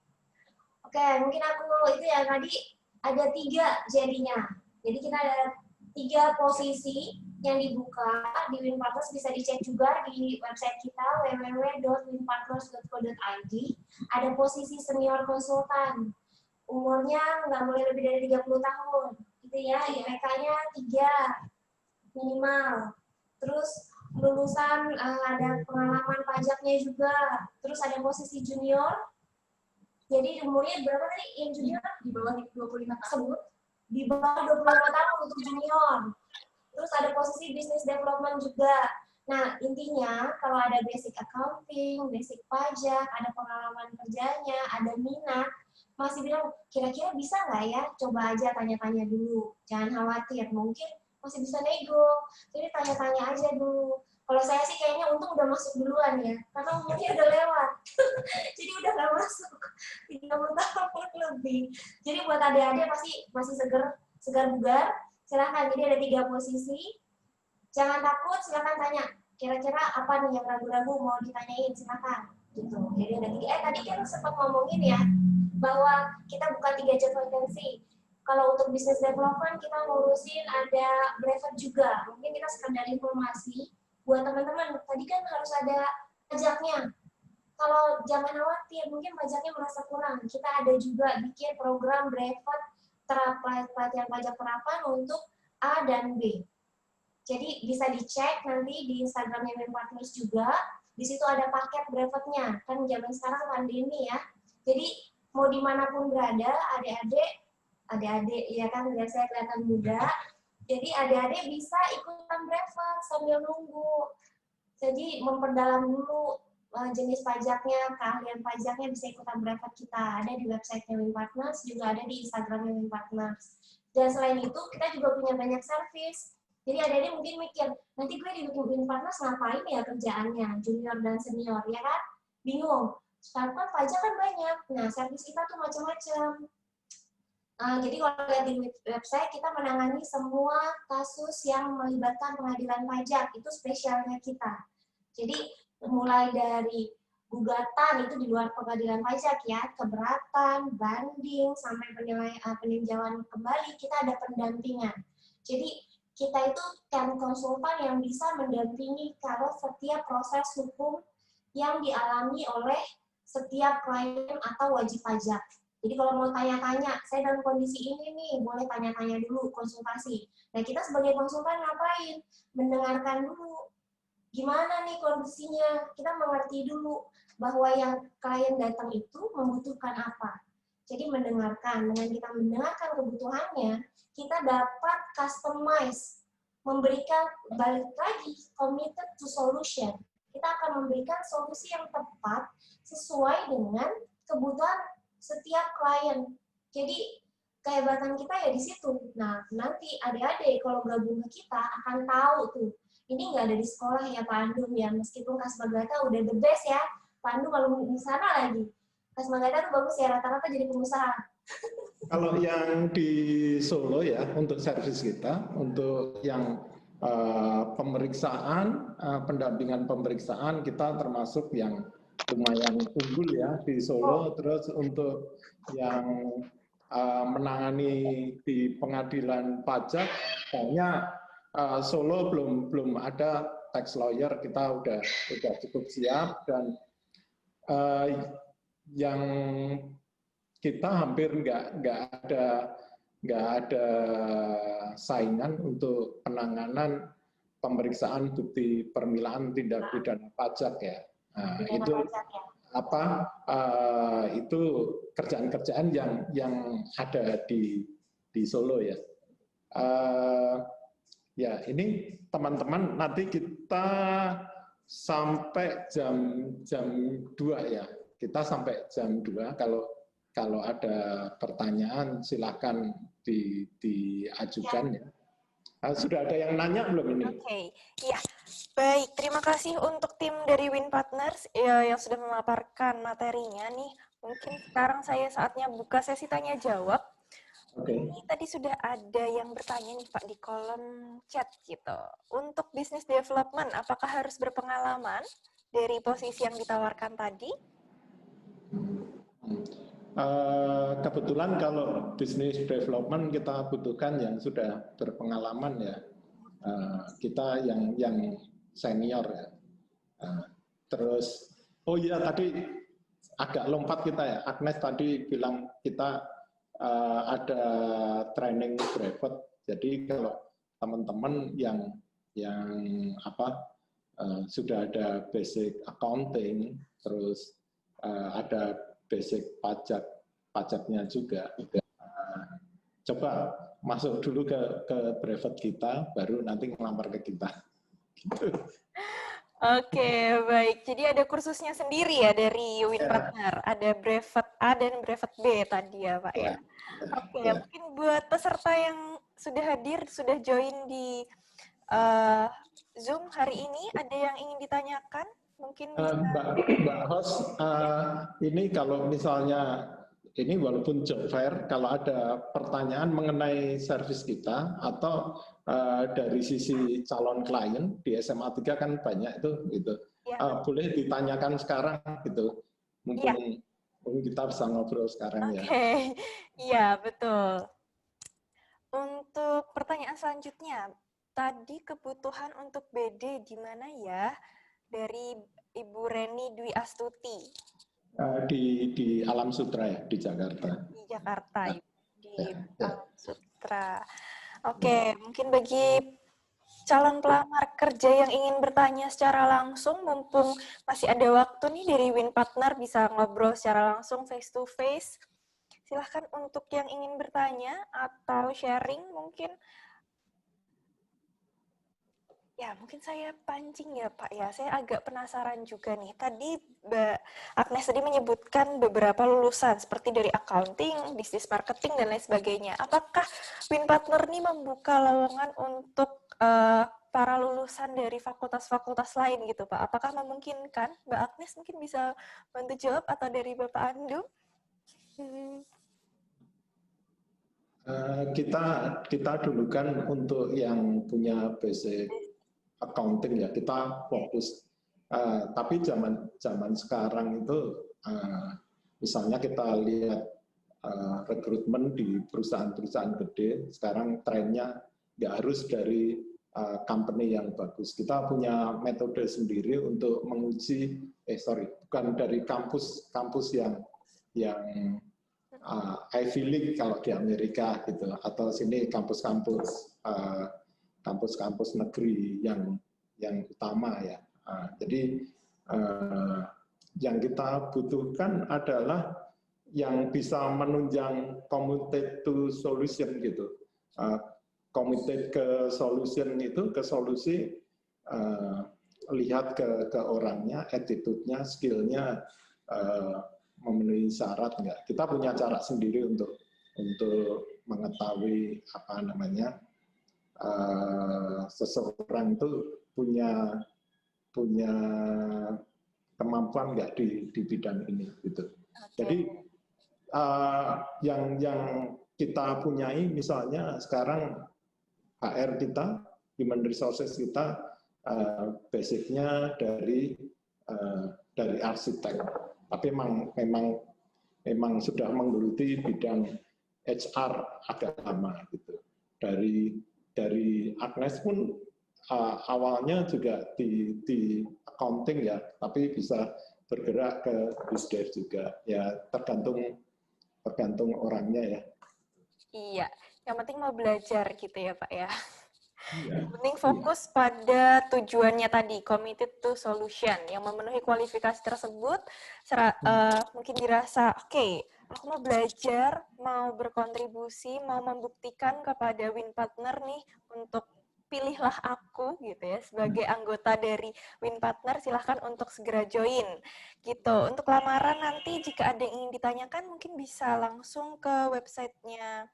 Oke, mungkin aku itu ya tadi ada 3 jadinya. Jadi kita ada 3 posisi yang dibuka di Winpartners, bisa dicek juga di website kita www.winpartners.co.id. Ada posisi senior konsultan, umurnya nggak boleh lebih dari 30 tahun, gitu ya. IPK-nya 3 minimal. Terus lulusan ada pengalaman pajaknya juga. Terus ada posisi junior. Jadi umurnya berapa tadi yang junior? Di bawah 25 tahun. Di bawah 25 tahun untuk junior. Terus ada posisi business development juga. Nah, intinya kalau ada basic accounting, basic pajak, ada pengalaman kerjanya, ada minat, masih bilang kira-kira bisa nggak ya? Coba aja tanya-tanya dulu. Jangan khawatir, mungkin masih bisa nego. Jadi tanya-tanya aja dulu. Kalau saya sih kayaknya untung udah masuk duluan ya, karena umurnya udah lewat. Jadi udah nggak masuk 30 tahun lebih. Jadi buat adik-adik pasti masih segar bugar. Silahkan, jadi ada 3 posisi. Jangan takut, silahkan tanya. Kira-kira apa nih yang ragu-ragu mau ditanyain, silahkan. Gitu. Jadi ada 3. Tadi kan sempat ngomongin ya, bahwa kita buka 3 job vacancy. Kalau untuk business development, kita ngurusin ada brevet juga. Mungkin kita sekedar informasi buat teman-teman. Tadi kan harus ada pajaknya. Kalau jangan khawatir, mungkin pajaknya merasa kurang. Kita ada juga bikin program brevet pelatihan pajak terapan untuk A dan B. Jadi bisa dicek nanti di Instagramnya Winpartners juga. Di situ ada paket brevetnya. Kan zaman sekarang pandemi ya. Jadi mau dimanapun berada, adik-adik ya kan biar saya kelihatan muda. Jadi adik-adik bisa ikutan brevet sambil nunggu. Jadi memperdalam dulu jenis pajaknya, keahlian pajaknya, bisa ikutan brevet kita. Ada di website-nya Win Partners, juga ada di Instagram-nya Win Partners. Dan selain itu, kita juga punya banyak service. Jadi adik-adik mungkin mikir, nanti gue di Win Partners ngapain ya kerjaannya, junior dan senior, ya kan? Bingung. Sekarang kan pajak kan banyak. Nah, service kita tuh macam-macam. Jadi kalau lihat di website, kita menangani semua kasus yang melibatkan pengadilan pajak. Itu spesialnya kita. Jadi mulai dari gugatan itu di luar pengadilan pajak ya, keberatan, banding, sampai peninjauan kembali, kita ada pendampingan. Jadi kita itu kan konsultan yang bisa mendampingi kalau setiap proses hukum yang dialami oleh setiap klien atau wajib pajak. Jadi kalau mau tanya-tanya, saya dalam kondisi ini nih, boleh tanya-tanya dulu, konsultasi. Nah, kita sebagai konsultan ngapain? Mendengarkan dulu. Gimana nih kondisinya? Kita mengerti dulu bahwa yang klien datang itu membutuhkan apa. Jadi mendengarkan. Dengan kita mendengarkan kebutuhannya, kita dapat customize, memberikan, balik lagi, committed to solution. Kita akan memberikan solusi yang tepat sesuai dengan kebutuhan setiap klien. Jadi kehebatan kita ya di situ. Nah, nanti adik-adik kalau gabung ke kita akan tahu tuh. Ini nggak ada di sekolah ya Pak Andum ya, meskipun Kasbagata udah the best ya. Pak Andum kalau di sana lagi. Kasbagata tuh bagus ya, rata-rata jadi pengusaha. Kalau yang di Solo ya, untuk servis kita, untuk yang pemeriksaan, pendampingan pemeriksaan, kita termasuk yang lumayan unggul ya di Solo. Terus untuk yang menangani di pengadilan pajak, kayaknya Solo belum ada tax lawyer, kita udah cukup siap. Dan yang kita hampir nggak ada saingan untuk penanganan pemeriksaan bukti permilaan tindak pidana pajak ya. Nah, itu itu kerjaan-kerjaan yang ada di Solo ya. Ya, ini teman-teman nanti kita sampai jam 2 ya. Kita sampai jam 2. Kalau ada pertanyaan silakan diajukan ya. Sudah ada yang nanya belum ini? Oke, ya. Baik, terima kasih untuk tim dari Win Partners yang sudah memaparkan materinya nih. Mungkin sekarang saya saatnya buka sesi tanya jawab. Ini tadi sudah ada yang bertanya nih Pak di kolom chat gitu. Untuk business development, apakah harus berpengalaman dari posisi yang ditawarkan tadi? Kebetulan kalau business development kita butuhkan yang sudah berpengalaman ya. Kita yang senior ya. Terus, oh iya tadi agak lompat kita ya. Agnes tadi bilang kita ada training brevet. Jadi kalau teman-teman yang sudah ada basic accounting, terus ada basic pajaknya juga. Coba masuk dulu ke brevet kita, baru nanti ngelamar ke kita. Gitu. Oke, baik. Jadi ada kursusnya sendiri ya dari Win Partner. Ada brevet A dan brevet B tadi ya Pak ya. Oke, mungkin buat peserta yang sudah hadir, sudah join di Zoom hari ini, ada yang ingin ditanyakan? Mungkin bisa... Mbak host, ini kalau misalnya ini walaupun job fair, kalau ada pertanyaan mengenai servis kita atau dari sisi calon klien di SMA 3 kan banyak itu gitu. Ya. Boleh ditanyakan sekarang gitu. Mungkin kita bisa ngobrol sekarang ya. Oke. Iya, betul. Untuk pertanyaan selanjutnya, tadi kebutuhan untuk BD gimana ya? Dari Ibu Reni Dwi Astuti. Di Alam Sutra ya, di Jakarta. Di Jakarta, Alam Sutra. Oke, mungkin bagi calon pelamar kerja yang ingin bertanya secara langsung, mumpung masih ada waktu nih dari Win Partner bisa ngobrol secara langsung face to face. Silahkan untuk yang ingin bertanya atau sharing mungkin Ya, mungkin saya pancing ya Pak ya. Saya agak penasaran juga nih. Tadi Mbak Agnes tadi menyebutkan beberapa lulusan seperti dari accounting, bisnis marketing, dan lain sebagainya. Apakah Winpartner ini membuka lowongan untuk para lulusan dari fakultas-fakultas lain gitu Pak? Apakah memungkinkan? Mbak Agnes mungkin bisa bantu jawab atau dari Bapak Andum? Kita dulu kan untuk yang punya basic accounting ya kita fokus. Tapi zaman sekarang itu misalnya kita lihat rekrutmen di perusahaan-perusahaan gede, sekarang trennya nggak harus dari company yang bagus. Kita punya metode sendiri untuk menguji, bukan dari kampus yang Ivy League kalau di Amerika gitu, atau sini kampus-kampus negeri yang utama ya. Jadi yang kita butuhkan adalah yang bisa menunjang committed to solution gitu. Committed ke solution itu, ke solusi, lihat ke orangnya, attitude-nya, skill-nya memenuhi syarat enggak. Kita punya cara sendiri untuk mengetahui apa namanya seseorang itu punya kemampuan enggak di bidang ini gitu. Jadi yang kita punyai misalnya sekarang HR kita, human resources kita basicnya dari arsitek, tapi memang sudah menggeluti bidang HR agak lama gitu. Dari Agnes pun awalnya juga di accounting ya, tapi bisa bergerak ke bisdev juga. Ya tergantung orangnya ya. Iya, yang penting mau belajar gitu ya Pak ya. Iya. Yang penting fokus pada tujuannya tadi, committed to solution, yang memenuhi kualifikasi tersebut, mungkin dirasa, oke, aku mau belajar, mau berkontribusi, mau membuktikan kepada Winpartner nih, untuk pilihlah aku gitu ya, sebagai anggota dari Winpartner, silahkan untuk segera join. Gitu. Untuk lamaran nanti, jika ada yang ingin ditanyakan, mungkin bisa langsung ke websitenya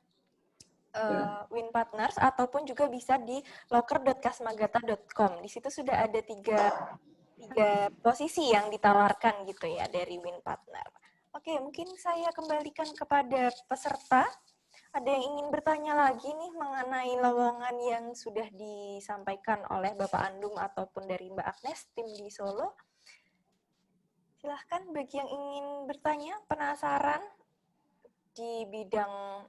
Winpartners ataupun juga bisa di loker.kasmagata.com. Di situ sudah ada tiga posisi yang ditawarkan gitu ya dari Winpartner. Oke, mungkin saya kembalikan kepada peserta. Ada yang ingin bertanya lagi nih mengenai lowongan yang sudah disampaikan oleh Bapak Andum ataupun dari Mbak Agnes, tim di Solo. Silahkan bagi yang ingin bertanya, penasaran di bidang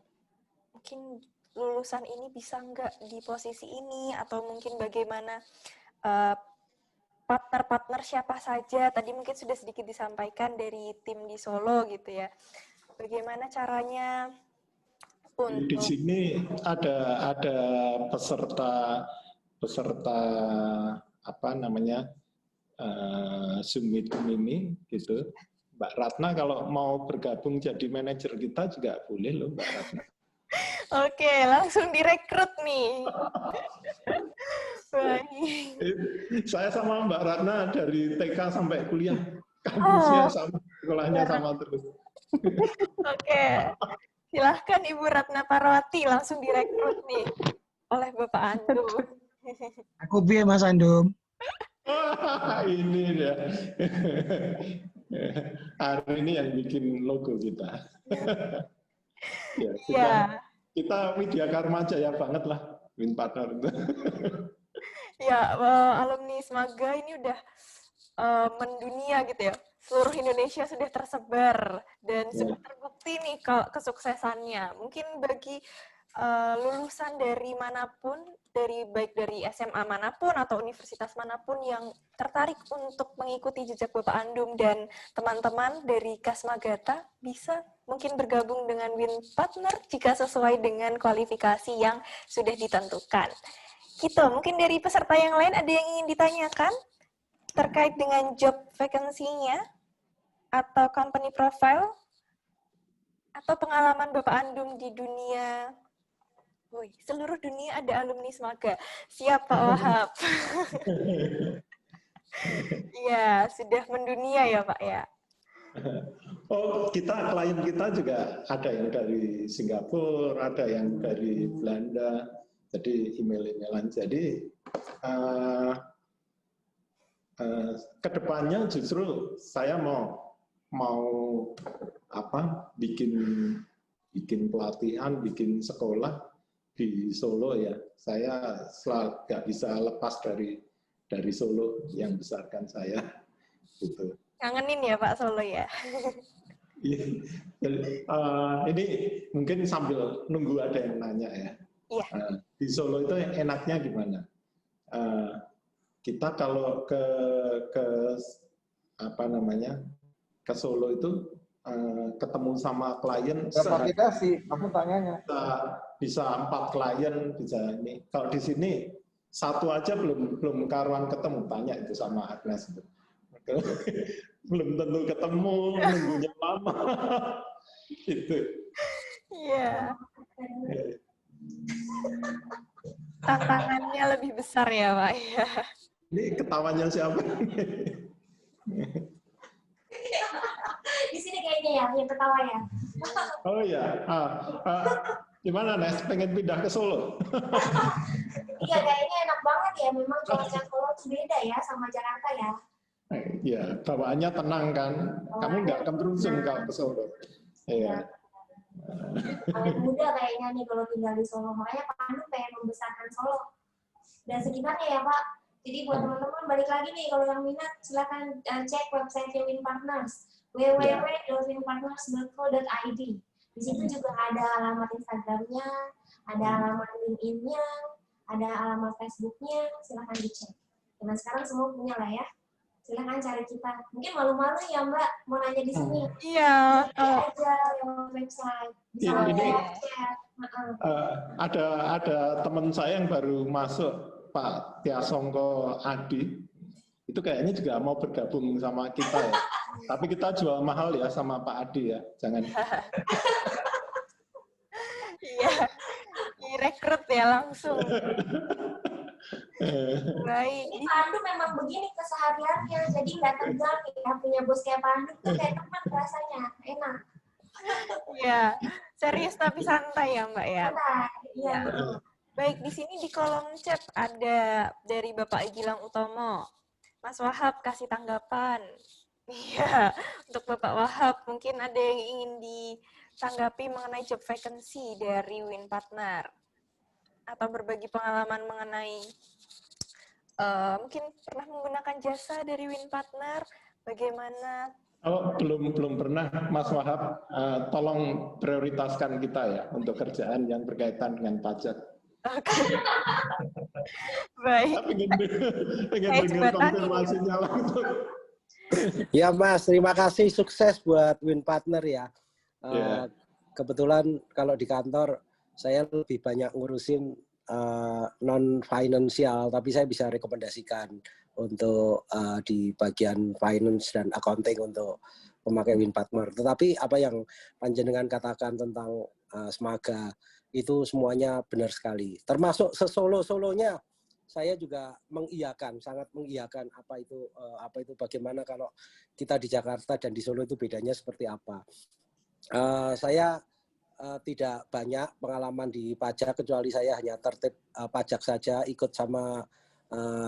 mungkin lulusan ini bisa nggak di posisi ini, atau mungkin bagaimana partner-partner siapa saja, tadi mungkin sudah sedikit disampaikan dari tim di Solo gitu ya. Bagaimana caranya untuk... Di sini ada peserta apa namanya Zoom meeting ini gitu. Mbak Ratna kalau mau bergabung jadi manajer kita juga boleh loh Mbak Ratna. Oke, langsung direkrut nih. Baik. Saya sama Mbak Ratna dari TK sampai kuliah, kampusnya sama, sekolahnya sama terus. Oke, silahkan Ibu Ratna Parwati langsung direkrut nih oleh Bapak Andum. Aku biar Mas Andum. Ini dia. Hari ini yang bikin logo kita. Ya, kita Widya Karma Jaya banget lah, Winpartner. Ya, alumni Smaga ini udah mendunia gitu ya. Seluruh Indonesia sudah tersebar dan sudah terbukti nih kesuksesannya. Mungkin bagi lulusan dari manapun, baik dari SMA manapun atau universitas manapun yang tertarik untuk mengikuti jejak Bapak Andum dan teman-teman dari Kasmagata, bisa mungkin bergabung dengan Winpartner jika sesuai dengan kualifikasi yang sudah ditentukan. Gitu, mungkin dari peserta yang lain ada yang ingin ditanyakan terkait dengan job vacancy-nya atau company profile atau pengalaman Bapak Andum di dunia Woi, seluruh dunia ada alumni Smaga. Siap Pak Wahab. Iya, sudah mendunia ya Pak ya. Oh, klien kita juga ada yang dari Singapura, ada yang dari Belanda, jadi email-emailan. Jadi kedepannya justru saya mau bikin pelatihan, bikin sekolah di Solo ya. Saya nggak bisa lepas dari Solo yang besarkan saya. Gitu. Kangenin ya Pak Solo ya. Ini mungkin sambil nunggu ada yang nanya ya. Iya. Di Solo itu enaknya gimana? Kita kalau ke ke Solo itu ketemu sama klien Berapa kita sih? Aku tanyanya. bisa 4 klien bisa ini. Kalau di sini satu aja belum karuan ketemu, tanya itu sama Agnes itu. Belum tentu ketemu, nunggunya lama. Gitu. Iya. Tantangannya lebih besar ya Pak ya. Ini ketawanya siapa? Di sini kayaknya ya, yang ketawa ya. Oh ya, gimana Nes? Pengen pindah ke Solo? Iya, kayaknya enak banget ya. Memang cuaca Solo tuh beda ya sama Jakarta ya. Ya, bawaannya tenang kan. Kamu nggak kemerungsung kalau ke Solo. Iya. Awet muda kayaknya nih kalau tinggal di Solo. Makanya Pak Anu pengen membesarkan Solo dan sekitarnya ya Pak. Jadi buat teman-teman balik lagi nih, kalau yang minat silakan cek website Win Partners, www.winpartners.co.id. Di situ juga ada alamat Instagramnya, ada alamat LinkedIn-nya, ada alamat Facebook-nya, silakan dicek. Dan sekarang semua punya lah ya. Silakan cari kita. Mungkin malu-malu ya Mbak mau nanya di sini. Iya. Aja lewat website. Bisa lewat chat. Ada teman saya yang baru masuk, Pak Tiasongko Adi. Itu kayaknya juga mau bergabung sama kita ya. Tapi kita jual mahal ya sama Pak Adi ya. Jangan. Iya. Direkrut ya langsung. Baik. Ini Pandu memang begini kesehariannya, jadi nggak tegang ya punya bos kayak Pandu tuh kayak teman rasanya, enak. Iya, serius tapi santai ya Mbak ya. Iya. Baik, di sini di kolom chat ada dari Bapak Gilang Utomo. Mas Wahab kasih tanggapan. Iya, untuk Bapak Wahab mungkin ada yang ingin ditanggapi mengenai job vacancy dari Win Partner atau berbagi pengalaman mengenai mungkin pernah menggunakan jasa dari Win Partner, bagaimana? Oh, belum pernah, Mas Wahab. Tolong prioritaskan kita ya untuk kerjaan yang berkaitan dengan pajak. Oke. Baik. Pengen dengar konfirmasinya langsung. Ya Mas, terima kasih, sukses buat Win Partner ya. Kebetulan kalau di kantor saya lebih banyak ngurusin non financial, tapi saya bisa rekomendasikan untuk di bagian finance dan accounting untuk pemakai Win Partner. Tetapi apa yang panjenengan katakan tentang Smaga itu semuanya benar sekali. Termasuk sesolo-solonya saya juga mengiyakan, sangat mengiyakan apa itu bagaimana kalau kita di Jakarta dan di Solo itu bedanya seperti apa. Saya tidak banyak pengalaman di pajak, kecuali saya hanya tertib pajak saja, ikut sama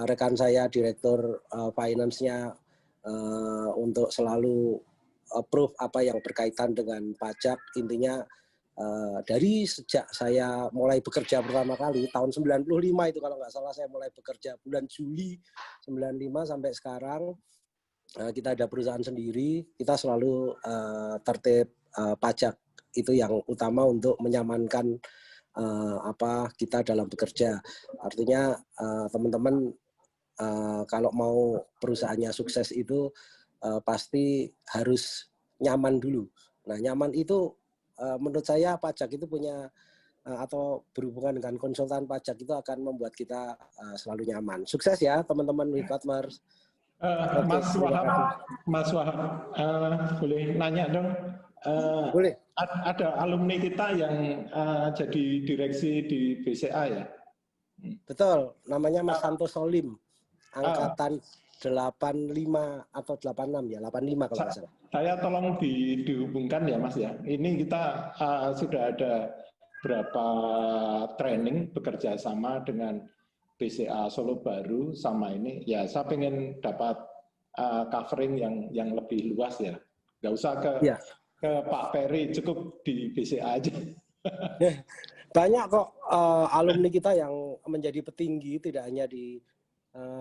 rekan saya direktur finance-nya untuk selalu approve apa yang berkaitan dengan pajak. Intinya dari sejak saya mulai bekerja pertama kali tahun 95 itu kalau nggak salah, saya mulai bekerja bulan Juli 95 sampai sekarang. Kita ada perusahaan sendiri, kita selalu tertib pajak. Itu yang utama untuk menyamankan kita dalam bekerja. Artinya teman-teman kalau mau perusahaannya sukses itu pasti harus nyaman dulu. Nah, nyaman itu menurut saya pajak itu punya atau berhubungan dengan konsultan pajak itu akan membuat kita selalu nyaman. Sukses ya teman-teman Win Partners. Mas Wahab, boleh nanya dong? Boleh. ada alumni kita yang jadi direksi di BCA ya. Betul, namanya Mas Santo Solim, angkatan 85 atau 86 ya, 85 kalau nggak salah. Saya tolong dihubungkan ya Mas ya. Ini kita sudah ada berapa training bekerja sama dengan BCA Solo Baru sama ini. Ya saya pengen dapat covering yang lebih luas ya. Nggak usah ke Pak Peri, cukup di BCA aja. Banyak kok alumni kita yang menjadi petinggi, tidak hanya di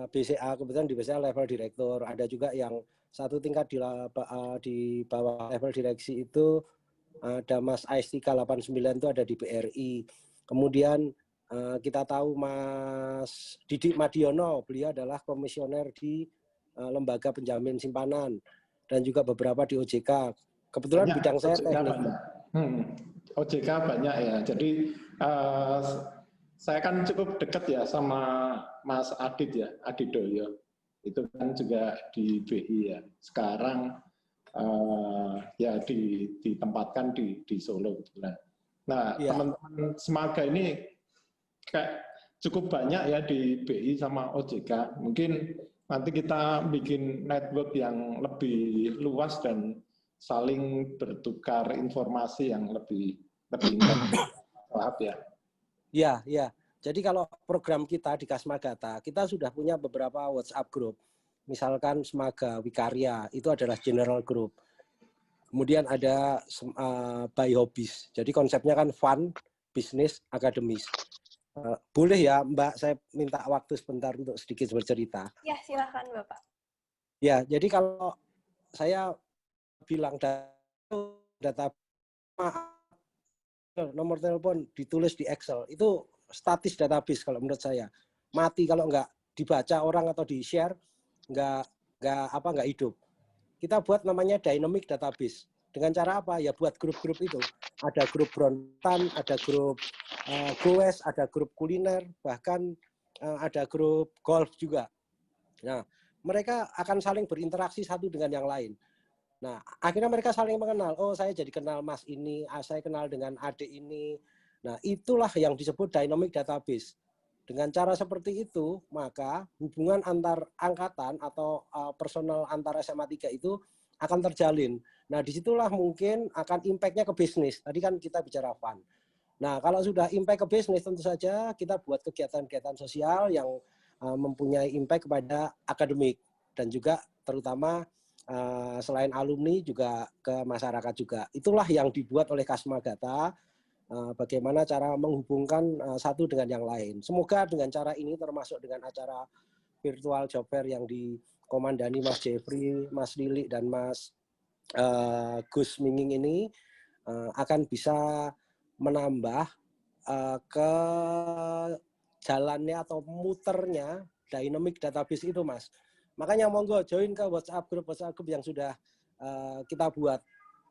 BCA, kebetulan di BCA level direktur, ada juga yang satu tingkat di bawah level direksi itu ada Mas Aistika 89 itu ada di BRI. Kemudian kita tahu Mas Didik Madiono, beliau adalah komisioner di Lembaga Penjamin Simpanan dan juga beberapa di OJK. Kebetulan banyak, bidang saya teknik. OJK banyak ya. Jadi saya kan cukup dekat ya sama Mas Adit ya, Adidoyo. Itu kan juga di BI ya. Sekarang ya ditempatkan di Solo. Nah, teman-teman Semaga ini kayak cukup banyak ya di BI sama OJK. Mungkin nanti kita bikin network yang lebih luas dan saling bertukar informasi yang lebih intens. Ya. Jadi kalau program kita di Kasmagata, kita sudah punya beberapa WhatsApp group. Misalkan Semaga Wikarya, itu adalah general group. Kemudian ada by hobbies. Jadi konsepnya kan fun, bisnis, akademis. Boleh ya Mbak, saya minta waktu sebentar untuk sedikit bercerita. Ya, silakan Bapak. Ya, jadi kalau saya bilang data nomor telepon ditulis di Excel, itu statis database kalau menurut saya. Mati kalau nggak dibaca orang atau di-share, nggak hidup. Kita buat namanya dynamic database. Dengan cara apa? Ya buat grup-grup itu. Ada grup Brontan, ada grup goes, ada grup kuliner, bahkan ada grup golf juga. Nah, mereka akan saling berinteraksi satu dengan yang lain. Nah, akhirnya mereka saling mengenal. Oh, saya jadi kenal Mas ini, saya kenal dengan adik ini. Nah, itulah yang disebut dynamic database. Dengan cara seperti itu, maka hubungan antar angkatan atau personal antar SMA 3 itu akan terjalin. Nah, disitulah mungkin akan impact-nya ke bisnis. Tadi kan kita bicara fun. Nah, kalau sudah impact ke bisnis, tentu saja kita buat kegiatan-kegiatan sosial yang mempunyai impact kepada akademik. Dan juga terutama selain alumni juga ke masyarakat juga. Itulah yang dibuat oleh Kasmagata, bagaimana cara menghubungkan satu dengan yang lain. Semoga dengan cara ini termasuk dengan acara virtual job fair yang dikomandani Mas Jeffrey, Mas Lili, dan Mas Gus Minging ini akan bisa menambah ke jalannya atau muternya dynamic database itu, Mas. Makanya monggo join ke WhatsApp group yang sudah kita buat.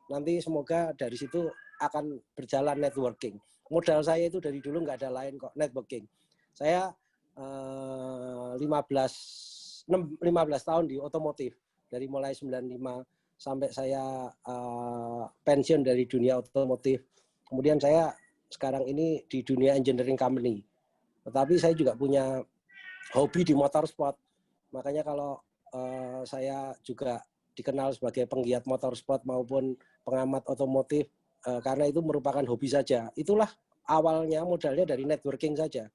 Nanti semoga dari situ akan berjalan networking. Modal saya itu dari dulu nggak ada lain kok, networking. Saya 15 tahun di otomotif. Dari mulai 95 sampai saya pensiun dari dunia otomotif. Kemudian saya sekarang ini di dunia engineering company. Tetapi saya juga punya hobi di motorsport. Makanya kalau saya juga dikenal sebagai penggiat motorsport maupun pengamat otomotif, karena itu merupakan hobi saja. Itulah awalnya modalnya dari networking saja.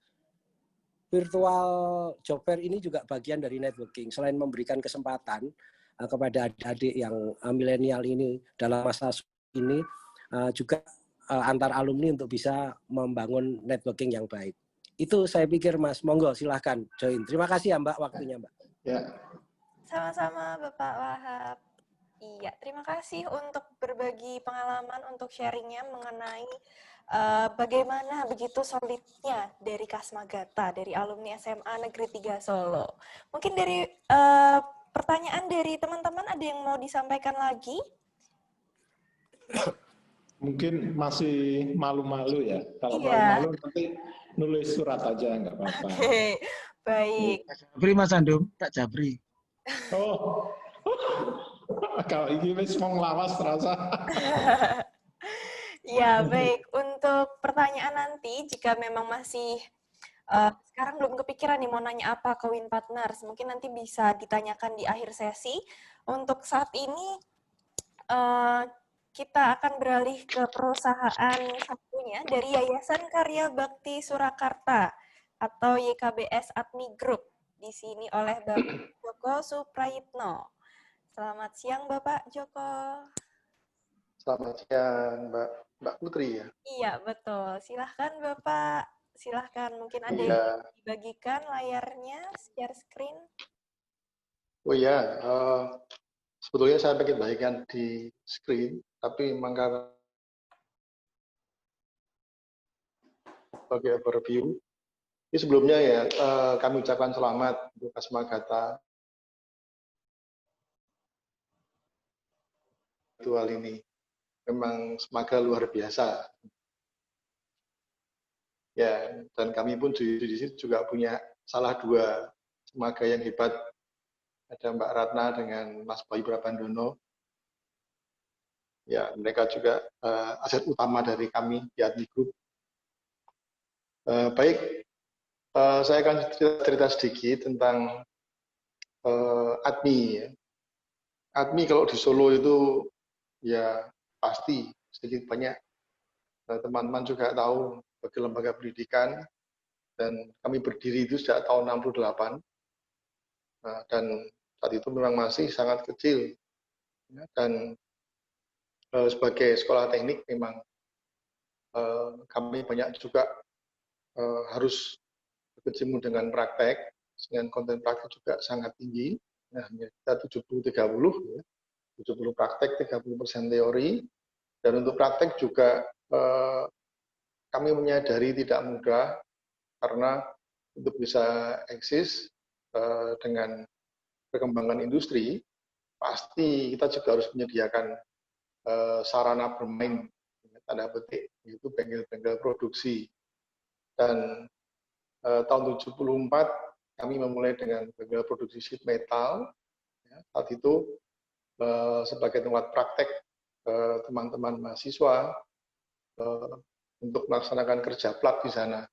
Virtual job fair ini juga bagian dari networking. Selain memberikan kesempatan kepada adik-adik yang milenial ini dalam masa ini, juga antar alumni untuk bisa membangun networking yang baik. Itu saya pikir, Mas. Monggo silahkan join. Terima kasih ya Mbak waktunya, Mbak. Ya. Sama-sama Bapak Wahab. Iya, terima kasih untuk berbagi pengalaman, untuk sharingnya mengenai bagaimana begitu solidnya dari Kasmagata, dari alumni SMA Negeri 3 Solo. Mungkin dari pertanyaan dari teman-teman ada yang mau disampaikan lagi? Mungkin masih malu-malu ya. Kalau malu-malu nanti nulis surat aja, nggak apa-apa. Oke, baik. Pak Jabri, Mas Andum, Pak Jabri. Kalau ini wis mau nglawas terasa. Ya, baik. Untuk pertanyaan nanti, jika memang masih sekarang belum kepikiran nih mau nanya apa ke Win Partners, mungkin nanti bisa ditanyakan di akhir sesi. Untuk saat ini, kita akan beralih ke perusahaan satunya dari Yayasan Karya Bakti Surakarta atau YKBS Atmi Group. Di sini oleh Bapak Joko Suprayitno. Selamat siang Bapak Joko. Selamat siang, Mbak Putri ya. Iya, betul. Silahkan Bapak. Silahkan, mungkin ada Iya. yang dibagikan layarnya, share screen. Oh iya, sebetulnya saya pengen bagikan di screen, tapi memang karena sebagai overview. Ini sebelumnya ya, kami ucapkan selamat untuk Asma Gata virtual ini. Memang semoga luar biasa. Ya, dan kami pun di sini juga punya salah dua semoga yang hebat. Ada Mbak Ratna dengan Mas Bayu Prabandono. Ya, mereka juga aset utama dari kami di Atmi Group. Baik, saya akan cerita sedikit tentang Atmi. Atmi kalau di Solo itu ya pasti sedikit banyak teman-teman juga tahu sebagai lembaga pendidikan, dan kami berdiri itu sejak tahun 68, dan saat itu memang masih sangat kecil, dan sebagai sekolah teknik memang kami banyak juga harus berkecimpung dengan praktek, dengan konten praktek juga sangat tinggi. Nah, kita 70-30, ya. 70 praktek, 30% teori. Dan untuk praktek juga kami menyadari tidak mudah, karena untuk bisa eksis dengan perkembangan industri, pasti kita juga harus menyediakan sarana bermain, tanda petik, yaitu bengkel-bengkel produksi. Dan tahun 74 kami memulai dengan bengkel produksi sheet metal. Saat itu sebagai tempat praktek teman-teman mahasiswa untuk melaksanakan kerja plat di sana.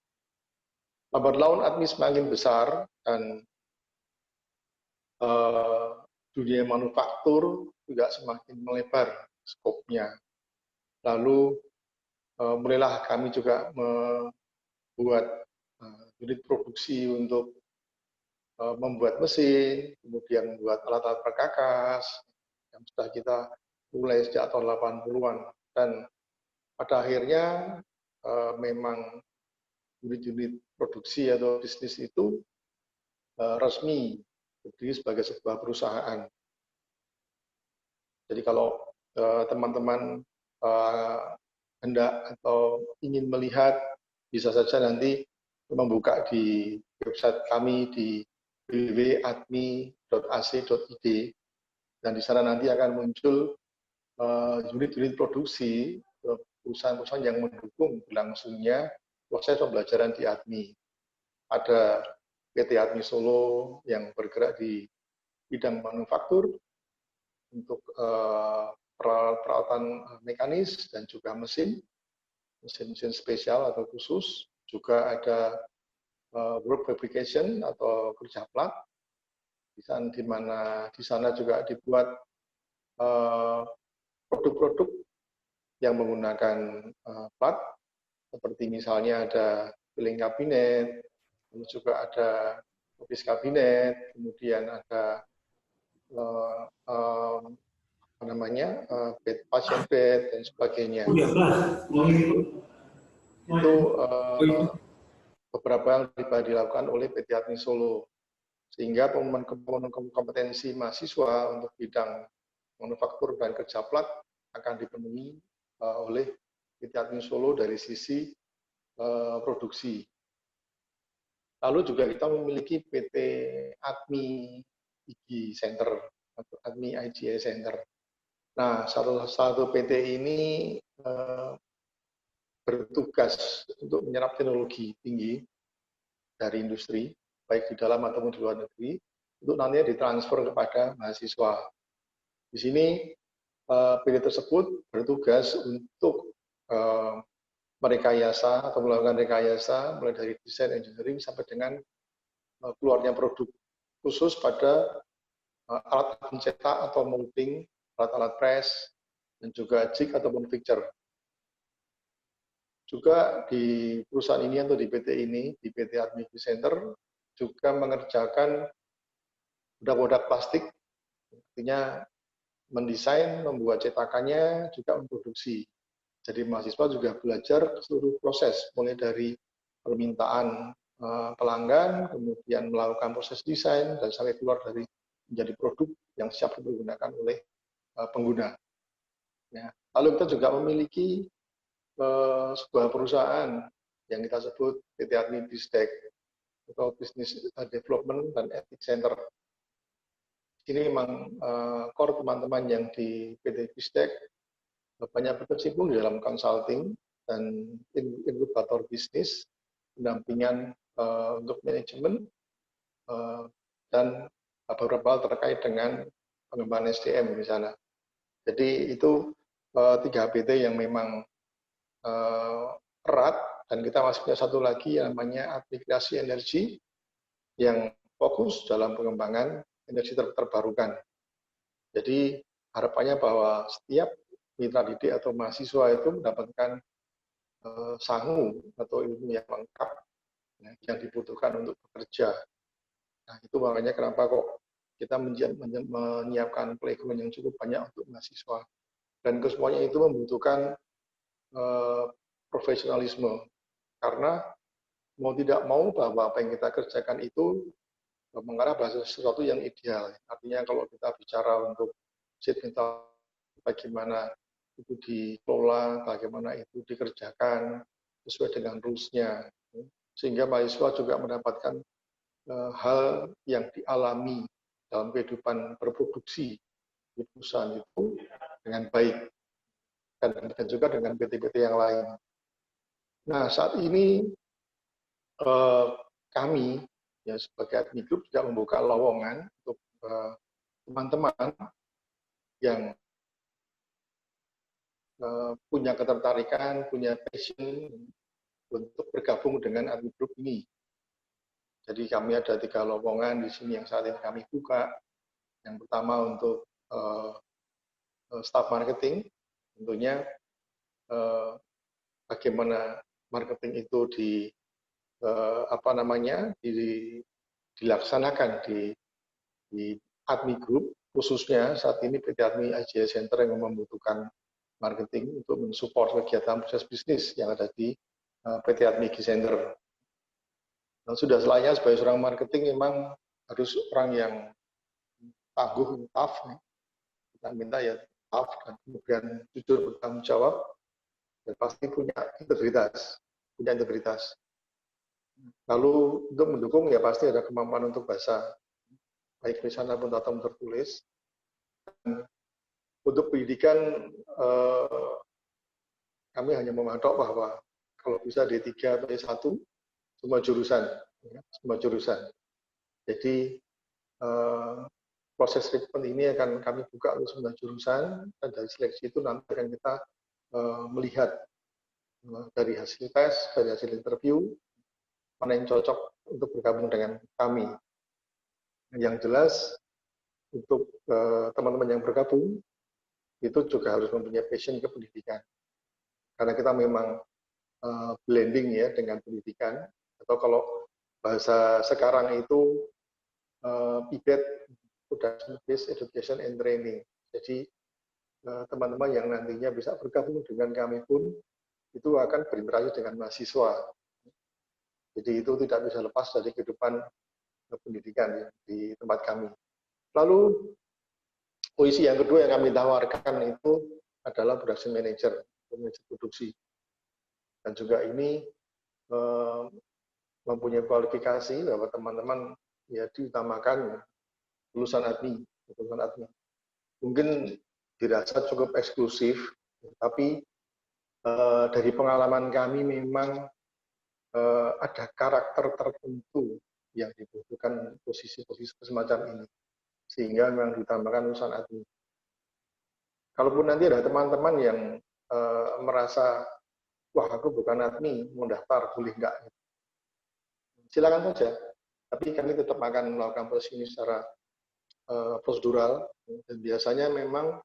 Lambat laun Atmi semakin besar, dan dunia manufaktur juga semakin melebar skopnya. Lalu mulailah kami juga membuat unit produksi untuk membuat mesin, kemudian membuat alat-alat perkakas, yang sudah kita mulai sejak tahun 80-an. Dan pada akhirnya memang unit-unit produksi atau bisnis itu resmi berdiri sebagai sebuah perusahaan. Jadi kalau teman-teman hendak atau ingin melihat, bisa saja nanti membuka di website kami di www.atmi.ac.id, dan di sana nanti akan muncul unit-unit produksi perusahaan-perusahaan yang mendukung berlangsungnya proses pembelajaran di Atmi. Ada PT Atmi Solo yang bergerak di bidang manufaktur untuk peralatan mekanis dan juga mesin spesial atau khusus. Juga ada work fabrication atau kerja plat, di mana di sana juga dibuat produk-produk yang menggunakan plat, seperti misalnya ada piling kabinet, lalu juga ada office kabinet, kemudian ada bed, pasien bed, dan sebagainya. Itu beberapa yang dilakukan oleh PT Atmi Solo, sehingga kompetensi mahasiswa untuk bidang manufaktur dan kerja plat akan dipenuhi oleh PT Atmi Solo dari sisi produksi. Lalu juga kita memiliki PT Atmi IG Center atau Atmi IGI Center. Nah, satu PT ini bertugas untuk menyerap teknologi tinggi dari industri, baik di dalam ataupun di luar negeri, untuk nantinya ditransfer kepada mahasiswa. Di sini PT tersebut bertugas untuk merekayasa atau melakukan rekayasa mulai dari desain engineering sampai dengan keluarnya produk khusus pada alat pencetak atau molding, alat-alat press, dan juga jig ataupun fixture. Juga di perusahaan ini atau di PT ini, di PT Admigi Center, juga mengerjakan produk-produk plastik, artinya mendesain, membuat cetakannya, juga memproduksi. Jadi mahasiswa juga belajar seluruh proses, mulai dari permintaan pelanggan, kemudian melakukan proses desain, dan sampai keluar dari menjadi produk yang siap digunakan oleh pengguna. Ya. Lalu kita juga memiliki sebuah perusahaan yang kita sebut PT Admi Bistek atau Business Development dan Ethics Center. Ini memang core teman-teman yang di PT Bistek banyak berkecimpung di dalam consulting dan inkubator bisnis, pendampingan untuk manajemen, dan beberapa hal terkait dengan pengembangan SDM di sana. Jadi itu 3 PT yang memang erat, dan kita masih punya satu lagi yang namanya aplikasi energi yang fokus dalam pengembangan energi terbarukan. Jadi harapannya bahwa setiap mitra didik atau mahasiswa itu mendapatkan sangu atau ilmu yang lengkap ya, yang dibutuhkan untuk bekerja. Nah, itu makanya kenapa kok kita menyiapkan playground yang cukup banyak untuk mahasiswa. Dan kesemuanya itu membutuhkan profesionalisme. Karena mau tidak mau bahwa apa yang kita kerjakan itu mengarah pada sesuatu yang ideal. Artinya kalau kita bicara untuk bagaimana itu dikelola, bagaimana itu dikerjakan sesuai dengan rules-nya, sehingga mahasiswa juga mendapatkan hal yang dialami dalam kehidupan berproduksi di perusahaan itu dengan baik, dan juga dengan PT-PT yang lain. Nah, saat ini kami ya sebagai Admi Group juga membuka lowongan untuk teman-teman yang punya ketertarikan, punya passion untuk bergabung dengan Admi Group ini. Jadi kami ada 3 lowongan di sini yang saat ini kami buka. Yang pertama untuk staff marketing, tentunya bagaimana marketing itu dilaksanakan di Admi Group, khususnya saat ini PT Admi IJS Center yang membutuhkan marketing untuk mensupport kegiatan proses bisnis yang ada di PT Admi Center. Nah, sudah selainnya sebagai seorang marketing memang harus orang yang tangguh, tough. Kita minta ya tough dan kemudian jujur bertanggung jawab dan pasti punya integritas. Lalu untuk mendukung ya pasti ada kemampuan untuk bahasa baik lisan maupun tertulis. Dan untuk pendidikan kami hanya mematok bahwa kalau bisa D3 atau D1 semua jurusan. Jadi proses rekrutmen ini akan kami buka untuk semua jurusan, dan dari seleksi itu nanti akan kita melihat dari hasil tes, dari hasil interview mana yang cocok untuk bergabung dengan kami. Yang jelas untuk teman-teman yang bergabung itu juga harus mempunyai passion ke pendidikan, karena kita memang blending ya dengan pendidikan, atau kalau bahasa sekarang itu PIBET, Production Based Education and Training. Jadi teman-teman yang nantinya bisa bergabung dengan kami pun itu akan berinteraksi dengan mahasiswa. Jadi itu tidak bisa lepas dari kehidupan pendidikan ya, di tempat kami. Lalu posisi yang kedua yang kami tawarkan itu adalah production manager produksi. Dan juga ini mempunyai kualifikasi bahwa teman-teman ya diutamakan lulusan admin. Mungkin dirasa cukup eksklusif, tapi dari pengalaman kami memang ada karakter tertentu yang dibutuhkan posisi-posisi semacam ini, sehingga memang diutamakan lulusan admin. Kalaupun nanti ada teman-teman yang merasa wah aku bukan admin, mau daftar, boleh nggak? Silakan saja. Tapi kami tetap akan melakukan proses ini secara prosedural, dan biasanya memang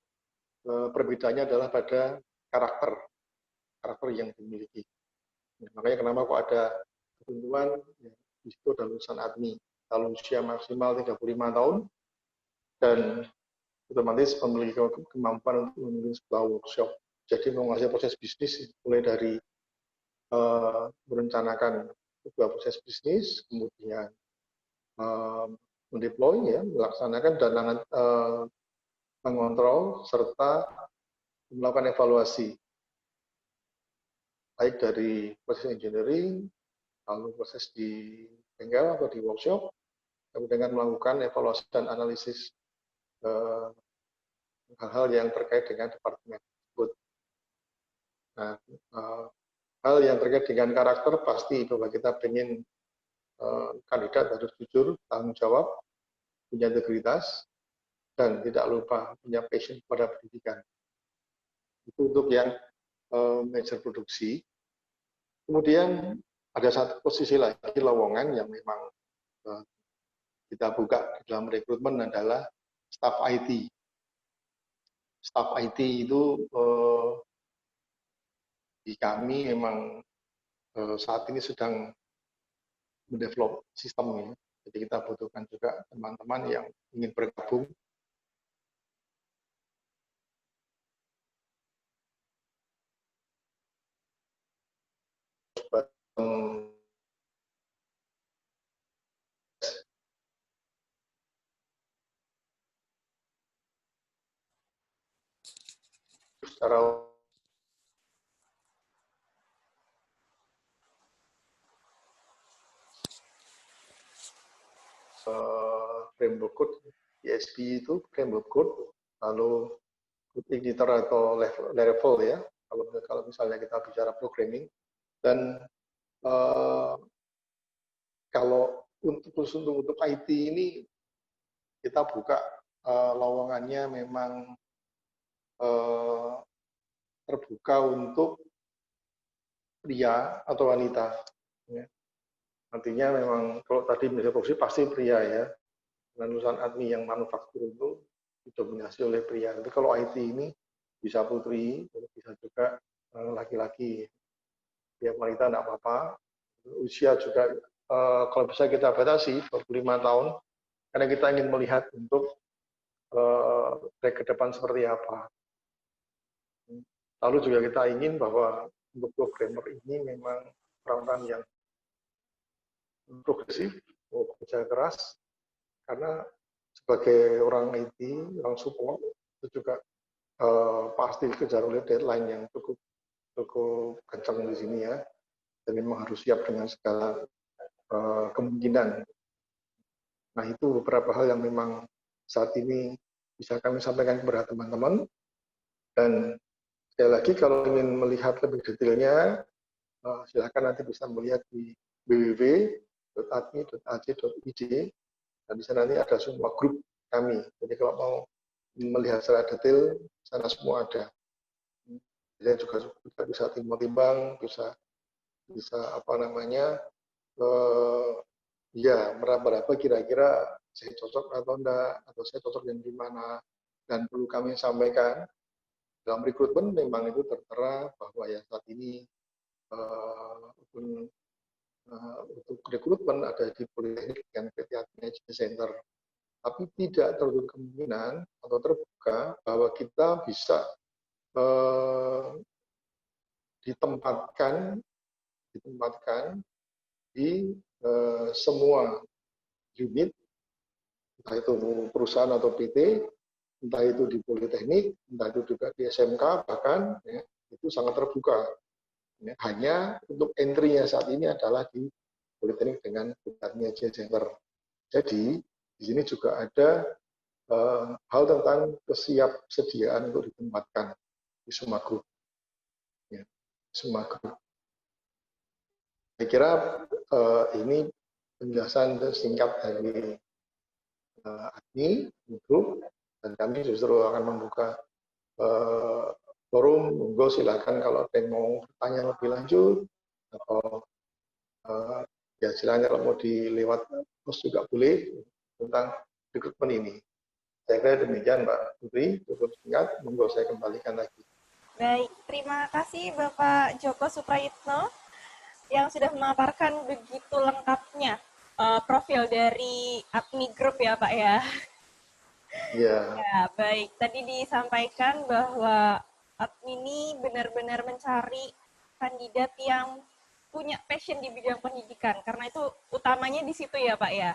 perbedaannya adalah pada karakter yang dimiliki. Makanya kenapa kok ada ketentuan ya, di situ ada lulusan admin, kalau usia maksimal 35 tahun dan otomatis memiliki kemampuan untuk memimpin sebuah workshop. Jadi menguasai proses bisnis mulai dari merencanakan sebuah proses bisnis, kemudian mendeploy, ya, melaksanakan dan mengontrol serta melakukan evaluasi baik dari proses engineering, lalu proses di bengkel atau di workshop, kemudian melakukan evaluasi dan analisis hal-hal yang terkait dengan departemen tersebut. Nah, hal yang terkait dengan karakter pasti bahwa kita ingin kandidat harus jujur, tanggung jawab, punya integritas, dan tidak lupa punya passion pada pendidikan. Itu untuk yang manajer produksi. Kemudian ada satu posisi lagi lowongan yang memang kita buka di dalam rekrutmen adalah staff IT. Staff IT itu di kami memang saat ini sedang mendevelop sistemnya. Jadi kita butuhkan juga teman-teman yang ingin bergabung. Secara framework code, ESP itu framework code, lalu code editor atau level ya, kalau misalnya kita bicara programming, dan kalau untuk IT ini kita buka lowongannya memang terbuka untuk pria atau wanita. Ya. Artinya memang kalau tadi manajer produksi pasti pria ya. Lulusan admin yang manufaktur itu didominasi oleh pria. Tapi kalau IT ini bisa putri, bisa juga laki-laki. Ya wanita tidak apa-apa. Usia juga kalau bisa kita batasi 25 tahun, karena kita ingin melihat untuk ke depan seperti apa. Lalu juga kita ingin bahwa untuk programmer ini memang orang-orang yang progresif, bekerja keras, karena sebagai orang IT, orang support, itu juga pasti dikejar oleh deadline yang cukup kencang di sini ya, dan memang harus siap dengan segala kemungkinan. Nah itu beberapa hal yang memang saat ini bisa kami sampaikan kepada teman-teman, dan sekali lagi kalau ingin melihat lebih detailnya, silakan nanti bisa melihat di www.admi.ac.id, dan di sana nanti ada semua grup kami. Jadi kalau mau melihat secara detail, sana semua ada. Jadi juga bisa timbang-timbang, bisa apa namanya, ya meraba-raba kira-kira saya cocok atau enggak, atau saya cocok yang di mana. Dan perlu kami sampaikan, dalam rekrutmen memang itu tertera bahwa ya saat ini untuk rekrutmen ada di Politeknik dan PT Management Center. Tapi tidak tertutup kemungkinan atau terbuka bahwa kita bisa ditempatkan di semua unit, entah itu perusahaan atau PT, entah itu di Politeknik, entah itu juga di SMK, bahkan ya, itu sangat terbuka. Ya, hanya untuk entry-nya saat ini adalah di Politeknik dengan Management Center. Jadi di sini juga ada hal tentang kesiapsediaan untuk ditempatkan di semua grup. Ya, semua grup. Saya kira ini penjelasan singkat dari admin grup, dan kami justru akan membuka forum, monggo silakan kalau ada yang mau bertanya lebih lanjut atau ya silakan kalau mau dilewat pos juga boleh tentang rekrutmen ini. Saya kira demikian Mbak Putri, cukup singkat, monggo saya kembalikan lagi. Baik, terima kasih Bapak Joko Suprayitno yang sudah memaparkan begitu lengkapnya profil dari APMI Group ya Pak ya. Ya. Ya, baik. Tadi disampaikan bahwa APMI ini benar-benar mencari kandidat yang punya passion di bidang pendidikan, karena itu utamanya di situ ya Pak ya.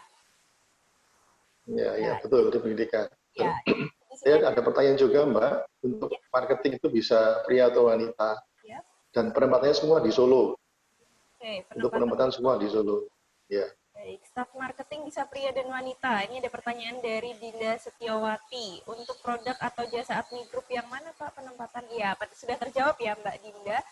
Ya, betul, di pendidikan. Ya, Saya ada pertanyaan juga Mbak, untuk marketing itu bisa pria atau wanita? Ya. Dan penempatannya semua di Solo. Oke, Untuk penempatan semua di Solo. Ya. Baik, staf marketing bisa pria dan wanita. Ini ada pertanyaan dari Dinda Setiawati. Untuk produk atau jasa APMI Group yang mana Pak penempatan? Iya, sudah terjawab ya Mbak Dinda.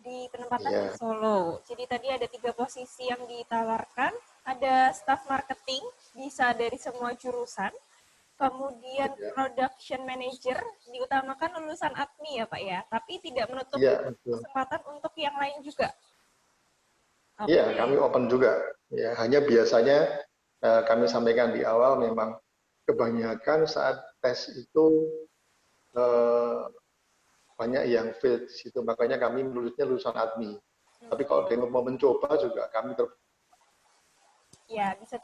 Di penempatan di Solo. Jadi tadi ada 3 posisi yang ditawarkan. Ada staf marketing, bisa dari semua jurusan. Kemudian production manager, diutamakan lulusan APMI ya Pak ya. Tapi tidak menutup kesempatan untuk yang lain juga. Iya, kami open juga. Ya, hanya biasanya kami sampaikan di awal memang kebanyakan saat tes itu banyak yang fail di situ, makanya kami menulisnya lulusan APMI. Tapi kalau ada yang mau mencoba juga kami ya bisa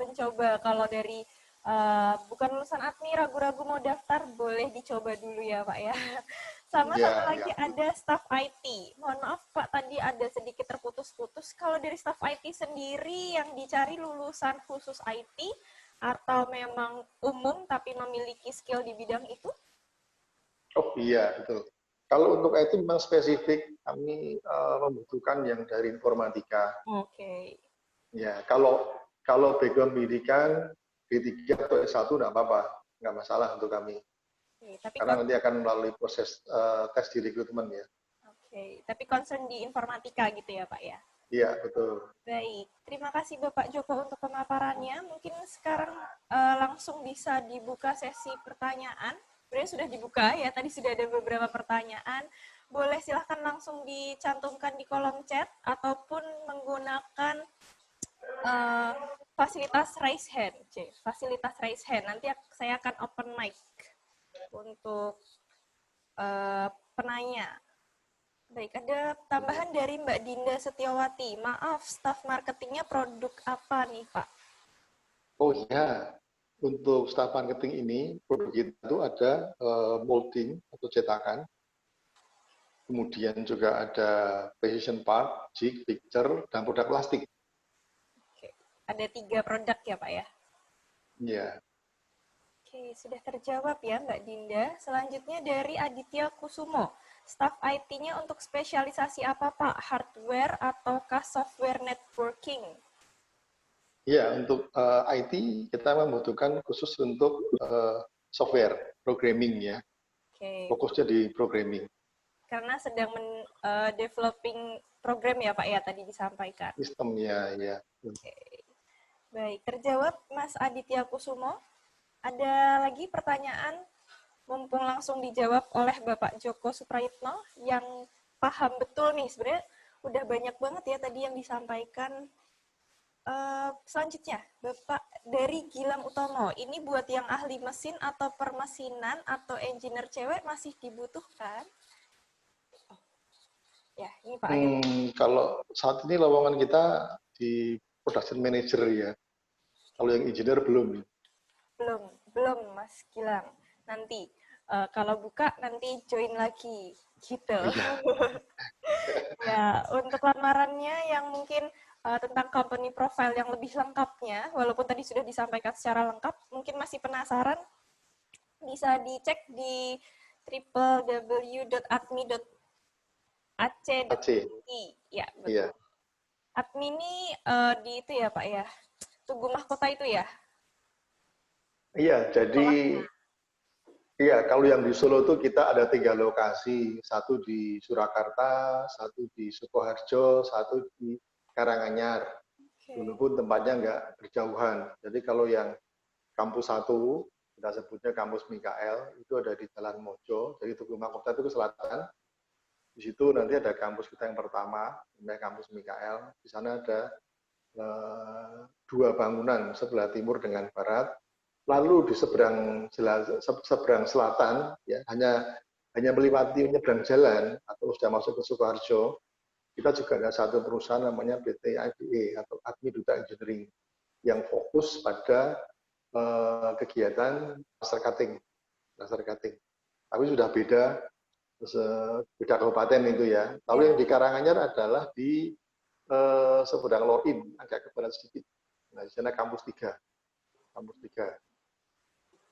mencoba. Kalau dari bukan lulusan APMI ragu-ragu mau daftar, boleh dicoba dulu ya Pak ya. Sama satu lagi ada staf IT. Mohon maaf Pak, tadi ada sedikit terputus-putus. Kalau dari staf IT sendiri yang dicari lulusan khusus IT atau memang umum tapi memiliki skill di bidang itu? Oh iya, betul. Kalau untuk IT memang spesifik, kami membutuhkan yang dari informatika. Oke. Ya, kalau background pendidikan D3 atau S1 enggak apa-apa, enggak masalah untuk kami. Karena nanti akan melalui proses tes di rekrutmen ya. Oke, tapi concern di informatika gitu ya Pak ya? Iya, betul. Baik, terima kasih Bapak Joko untuk pemaparannya. Mungkin sekarang langsung bisa dibuka sesi pertanyaan. Sebenarnya sudah dibuka ya, tadi sudah ada beberapa pertanyaan. Boleh silahkan langsung dicantumkan di kolom chat ataupun menggunakan fasilitas raise hand. Fasilitas raise hand, nanti saya akan open mic untuk penanya. Baik, ada tambahan dari Mbak Dinda Setiawati. Maaf, staf marketingnya produk apa nih, Pak? Oh iya, untuk staf marketing ini, produk kita itu ada molding atau cetakan. Kemudian juga ada precision part, jig, picture, dan produk plastik. Oke, ada 3 produk ya, Pak ya? Iya. Oke, sudah terjawab ya Mbak Dinda. Selanjutnya dari Aditya Kusumo. Staf IT-nya untuk spesialisasi apa Pak? Hardware ataukah software networking? Ya, untuk IT kita membutuhkan khusus untuk software programming ya. Okay. Fokusnya di programming. Karena sedang developing program ya Pak ya tadi disampaikan. Sistemnya ya. Okay. Baik, terjawab Mas Aditya Kusumo. Ada lagi pertanyaan? Mumpung langsung dijawab oleh Bapak Joko Suprayitno yang paham betul nih, sebenarnya udah banyak banget ya tadi yang disampaikan. Selanjutnya, Bapak dari Gilang Utomo, ini buat yang ahli mesin atau permesinan atau engineer cewek masih dibutuhkan? Oh. Ya, ini Pak. Kalau saat ini lowongan kita di production manager ya. Kalau yang engineer belum. Belum Mas Gilang. Nanti kalau buka nanti join lagi gitu. Ya, untuk lamarannya yang mungkin tentang company profile yang lebih lengkapnya, walaupun tadi sudah disampaikan secara lengkap, mungkin masih penasaran, bisa dicek di www.admi.ac.id. Ya, betul. Iya. Admi ini di itu ya Pak ya, Tugu Mahkota itu ya? Iya, jadi iya, kalau yang di Solo itu kita ada 3 lokasi, satu di Surakarta, satu di Sukoharjo, satu di Karanganyar. Walaupun tempatnya nggak berjauhan. Jadi kalau yang kampus 1 kita sebutnya kampus Mikael, itu ada di Jalan Mojo, jadi Tugu Mahkota itu ke selatan. Di situ nanti ada kampus kita yang pertama, namanya kampus Mikael. Di sana ada 2 bangunan, sebelah timur dengan barat. Lalu di seberang selatan, ya, hanya melewati menyeberang jalan atau sudah masuk ke Sukoharjo, kita juga ada satu perusahaan namanya PT IBE atau Admi Duta Engineering yang fokus pada kegiatan laser cutting. Tapi sudah beda kabupaten itu ya. Lalu yang di Karanganyar adalah di seberang Lorin, agak ke barat sedikit. Nah, di sana kampus 3.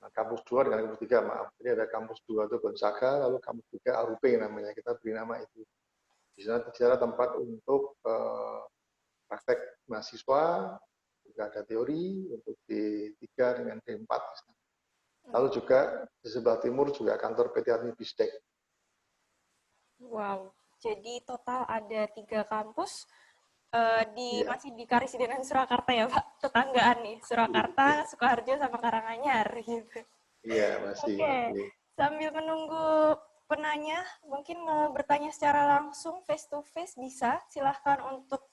Nah, kampus 2 dengan kampus 3, maaf. Jadi ada kampus 2 itu Gonzaga, lalu kampus 3 Arupe namanya, kita beri nama itu. Di sana tempat untuk praktek mahasiswa, juga ada teori untuk D3 dengan D4. Lalu juga di sebelah timur juga kantor PT Admi Bistek. Wow, jadi total ada 3 kampus masih di Karisidenan Surakarta ya Pak, tetanggaan nih, Surakarta, Sukoharjo sama Karanganyar gitu. Iya, masih. Oke. Sambil menunggu penanya, mungkin mau bertanya secara langsung face to face bisa, silahkan untuk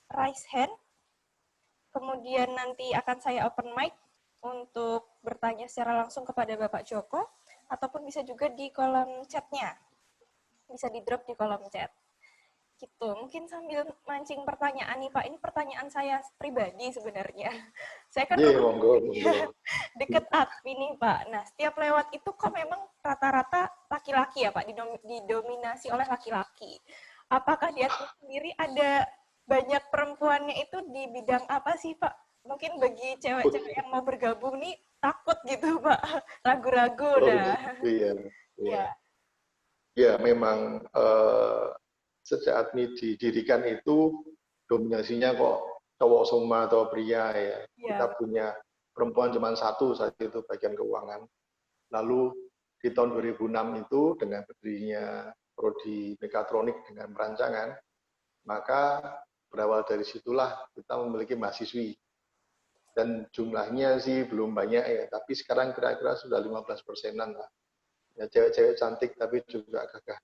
raise hand. Kemudian nanti akan saya open mic untuk bertanya secara langsung kepada Bapak Joko, ataupun bisa juga di kolom chatnya. Bisa di drop di kolom chat. Gitu. Mungkin sambil mancing pertanyaan nih Pak, ini pertanyaan saya pribadi sebenarnya. Saya kan deket Admi nih Pak. Nah, setiap lewat itu kok memang rata-rata laki-laki ya Pak, didominasi oleh laki-laki. Apakah di Admi sendiri ada banyak perempuannya itu di bidang apa sih Pak? Mungkin bagi cewek-cewek yang mau bergabung nih takut gitu Pak, ragu-ragu dah. Iya. Ya, memang sejak Admi didirikan itu dominasinya kok cowok semua atau pria ya. Kita punya perempuan cuma 1 saat itu bagian keuangan. Lalu di tahun 2006 itu dengan berdirinya prodi mekatronik dengan perancangan, maka berawal dari situlah kita memiliki mahasiswi. Dan jumlahnya sih belum banyak ya, tapi sekarang kira-kira sudah 15%-an lah. Ya, cewek-cewek cantik tapi juga gagah.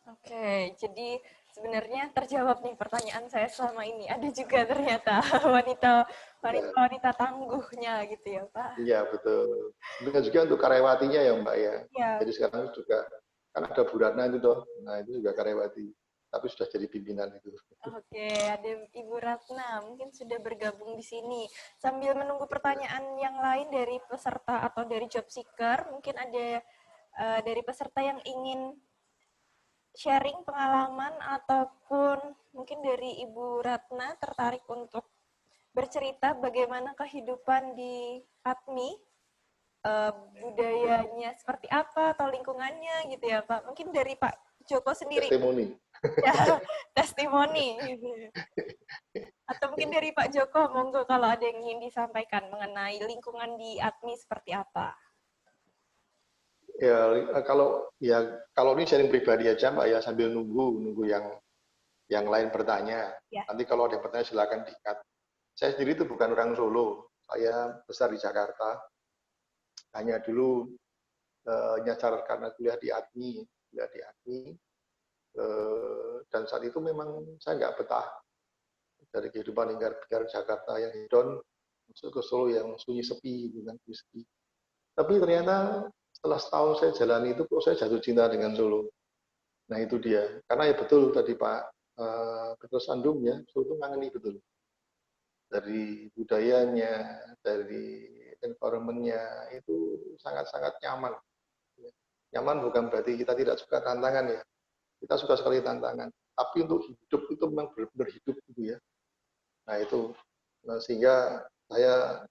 Oke, jadi sebenarnya terjawab nih pertanyaan saya selama ini. Ada juga ternyata wanita tangguhnya gitu ya Pak. Iya, betul. Demikian juga untuk karyawatinya ya Mbak ya. Jadi sekarang juga kan ada Bu Ratna itu toh. Nah, itu juga karyawati. Tapi sudah jadi pimpinan itu. Oke, ada Ibu Ratna, mungkin sudah bergabung di sini. Sambil menunggu pertanyaan yang lain dari peserta atau dari job seeker, mungkin ada dari peserta yang ingin sharing pengalaman ataupun mungkin dari Ibu Ratna tertarik untuk bercerita bagaimana kehidupan di Admi, budayanya seperti apa atau lingkungannya gitu ya Pak. Mungkin dari Pak Joko sendiri. Testimoni. Ya, testimoni. Atau mungkin dari Pak Joko, monggo kalau ada yang ingin disampaikan mengenai lingkungan di Admi seperti apa. Ya kalau ini sharing pribadi aja Mbak ya, sambil nunggu yang lain bertanya. Ya. Nanti kalau ada yang bertanya silakan di-cut. Saya sendiri itu bukan orang Solo. Saya besar di Jakarta. Hanya dulu nyasar karena kuliah di Admi. Dan saat itu memang saya nggak betah dari kehidupan lingkar Jakarta yang hedon masuk ke Solo yang sunyi sepi, dengan sepi. Tapi ternyata setelah setahun saya jalani itu kok saya jatuh cinta dengan Solo. Nah itu dia. Karena ya betul tadi Pak Petrus Andum ya, Solo itu ngangeni betul. Dari budayanya, dari environment-nya itu sangat-sangat nyaman. Nyaman bukan berarti kita tidak suka tantangan ya. Kita suka sekali tantangan. Tapi untuk hidup itu memang benar-benar hidup gitu ya. Nah itu. Nah, sehingga saya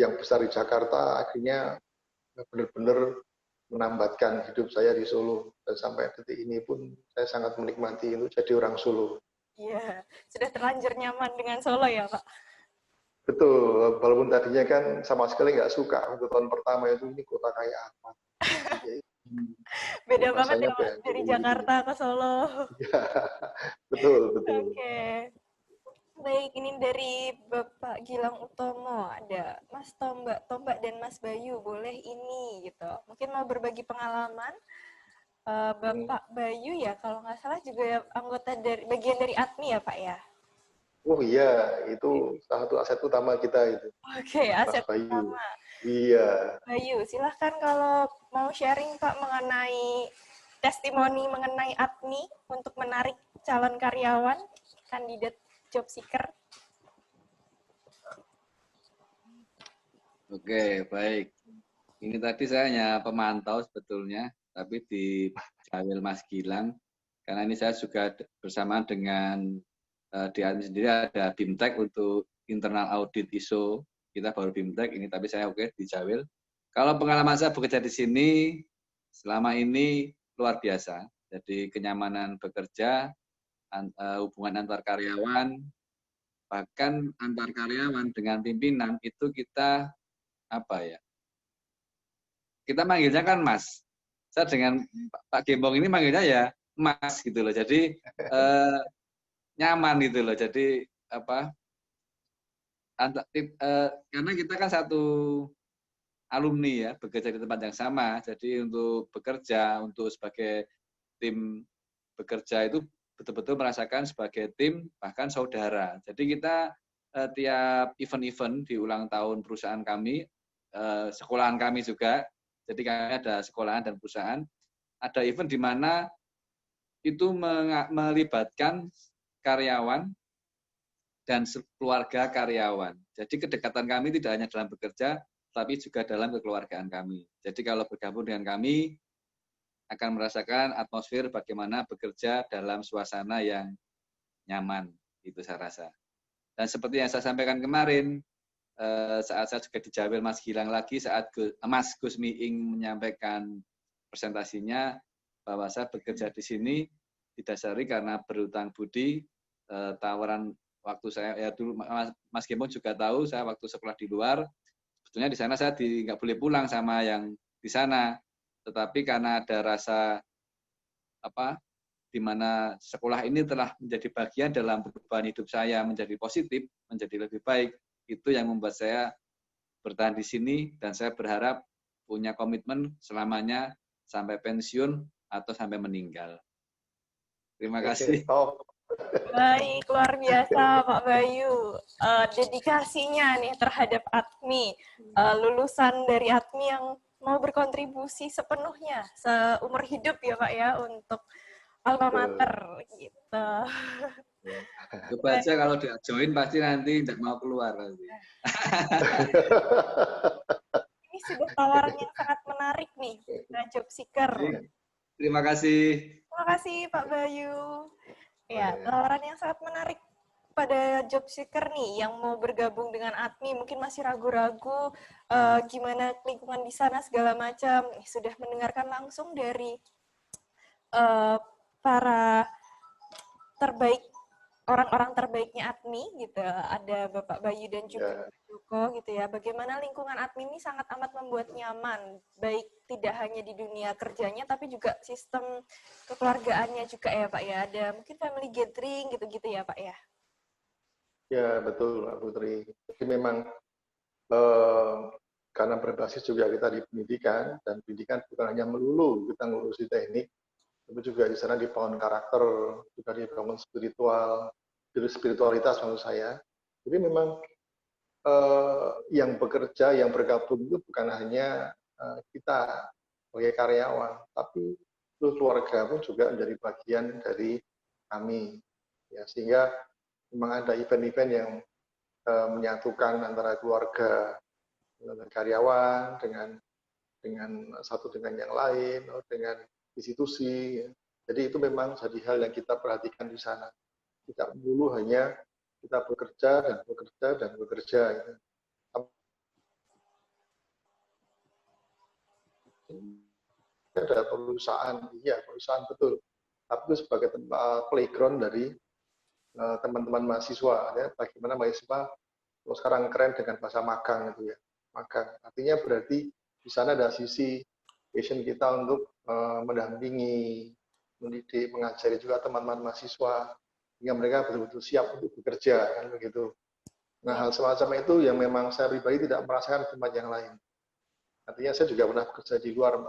yang besar di Jakarta akhirnya benar-benar menambatkan hidup saya di Solo, dan sampai detik ini pun saya sangat menikmati untuk jadi orang Solo. Iya, sudah terlanjur nyaman dengan Solo ya Pak? Betul, walaupun tadinya kan sama sekali nggak suka. Untuk tahun pertama itu ini kota kayak apa? Beda banget ya Pak, dari Jakarta ke Solo. Ya, betul. Oke. Baik, ini dari Bapak Gilang Utomo, ada Mas Tombak dan Mas Bayu, boleh ini gitu. Mungkin mau berbagi pengalaman. Bapak Bayu ya, kalau nggak salah juga anggota dari bagian dari ADMI ya Pak ya? Oh iya, itu salah satu aset utama kita itu, Oke, Mas aset Bayu. utama. Iya. Bayu, silahkan kalau mau sharing Pak mengenai testimoni mengenai ADMI untuk menarik calon karyawan, kandidat job seeker. Oke, baik. Ini tadi saya hanya pemantau sebetulnya, tapi di Jawil Mas Gilang, karena ini saya juga bersamaan dengan di ADMI sendiri ada BIMTEK untuk internal audit ISO, kita baru BIMTEK ini, tapi saya oke di Jawil. Kalau pengalaman saya bekerja di sini, selama ini luar biasa. Jadi kenyamanan bekerja, hubungan antar karyawan, bahkan antar karyawan dengan pimpinan itu kita apa ya? Kita manggilnya kan Mas. Saya dengan Pak Gembong ini manggilnya ya Mas gitu loh. Jadi nyaman gitu loh. Jadi apa? Karena kita kan satu alumni ya, bekerja di tempat yang sama. Jadi untuk bekerja, untuk sebagai tim bekerja itu betul-betul merasakan sebagai tim, bahkan saudara. Jadi kita tiap event-event di ulang tahun perusahaan kami, sekolahan kami juga, jadi kami ada sekolahan dan perusahaan, ada event di mana itu melibatkan karyawan dan keluarga karyawan. Jadi kedekatan kami tidak hanya dalam bekerja, tapi juga dalam kekeluargaan kami. Jadi kalau bergabung dengan kami, akan merasakan atmosfer bagaimana bekerja dalam suasana yang nyaman, itu saya rasa. Dan seperti yang saya sampaikan kemarin, saat saya juga di Jawil Mas Gilang lagi, saat Mas Gus Miing menyampaikan presentasinya, bahwa saya bekerja di sini didasari karena berutang budi, tawaran waktu saya, ya dulu Mas Gembong juga tahu, saya waktu sekolah di luar, sebetulnya di sana saya nggak boleh pulang sama yang di sana, tetapi karena ada rasa di mana sekolah ini telah menjadi bagian dalam perubahan hidup saya menjadi positif, menjadi lebih baik, itu yang membuat saya bertahan di sini dan saya berharap punya komitmen selamanya sampai pensiun atau sampai meninggal. Terima kasih. Baik, luar biasa Pak Bayu. Dedikasinya nih terhadap ADMI, lulusan dari ADMI yang mau berkontribusi sepenuhnya seumur hidup ya Pak ya untuk alma mater gitu. Coba aja kalau dia join pasti nanti tidak mau keluar nanti. Ini sudah tawaran yang sangat menarik nih, job seeker. Terima kasih. Terima kasih Pak Bayu. Ya, tawaran yang sangat menarik pada job seeker nih yang mau bergabung dengan ADMI, mungkin masih ragu-ragu gimana lingkungan di sana segala macam. Sudah mendengarkan langsung dari para terbaik, orang-orang terbaiknya ADMI gitu. Ada Bapak Bayu dan juga Pak Joko gitu ya. Bagaimana lingkungan ADMI ini sangat amat membuat nyaman, baik tidak hanya di dunia kerjanya tapi juga sistem kekeluargaannya juga ya Pak ya. Ada mungkin family gathering gitu-gitu ya Pak ya. Ya betul Mbak Putri. Jadi memang karena berbasis juga kita di pendidikan, dan pendidikan bukan hanya melulu kita ngurusi teknik, tapi juga di sana dibangun karakter, juga dibangun spiritualitas maksud saya. Jadi memang yang bekerja, yang bergabung itu bukan hanya kita sebagai karyawan, tapi keluarga pun juga menjadi bagian dari kami. Ya, sehingga memang ada event-event yang menyatukan antara keluarga dengan karyawan, dengan satu dengan yang lain, dengan institusi. Jadi itu memang jadi hal yang kita perhatikan di sana. Tidak melulu hanya kita bekerja dan bekerja dan bekerja. Ada perusahaan, iya perusahaan betul. Tapi itu sebagai tempat playground dari teman-teman mahasiswa. Ya. Bagaimana mahasiswa kalau sekarang keren dengan bahasa magang itu ya. Magang artinya berarti di sana ada sisi passion kita untuk mendampingi, mendidik, mengajari juga teman-teman mahasiswa sehingga mereka betul-betul siap untuk bekerja, kan begitu. Nah, hal semacam itu yang memang saya pribadi tidak merasakan di tempat yang lain. Artinya saya juga pernah bekerja di luar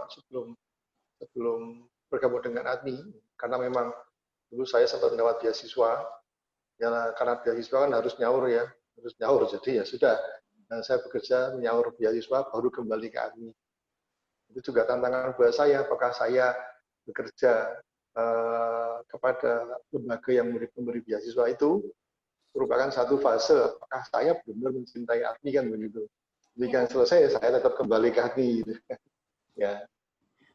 sebelum bergabung dengan ADMI, karena memang dulu saya sempat mendapat beasiswa, ya karena beasiswa kan harus nyaur ya, jadi ya sudah, nah, saya bekerja menyaur beasiswa baru kembali ke ADMI. Itu juga tantangan buat saya, apakah saya bekerja kepada lembaga yang memberi beasiswa itu merupakan satu fase, apakah saya benar-benar mencintai ADMI, kan begitu. Jika selesai, saya tetap kembali ke ADMI. Gitu. Ya.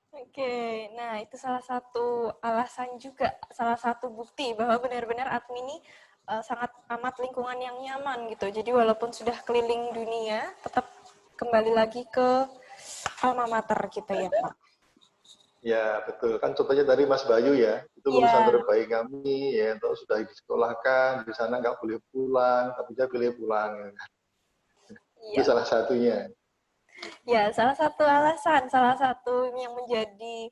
Oke, nah itu salah satu alasan juga, salah satu bukti bahwa benar-benar ADMI ini sangat amat lingkungan yang nyaman gitu. Jadi walaupun sudah keliling dunia, tetap kembali lagi ke alma mater gitu ya Pak. Ya betul, kan contohnya dari Mas Bayu ya, itu lulusan terbaik kami, ya terus sudah disekolahkan, di sana nggak boleh pulang, tapi dia pilih pulang. Ya. Itu salah satunya. Ya, salah satu alasan, salah satu yang menjadi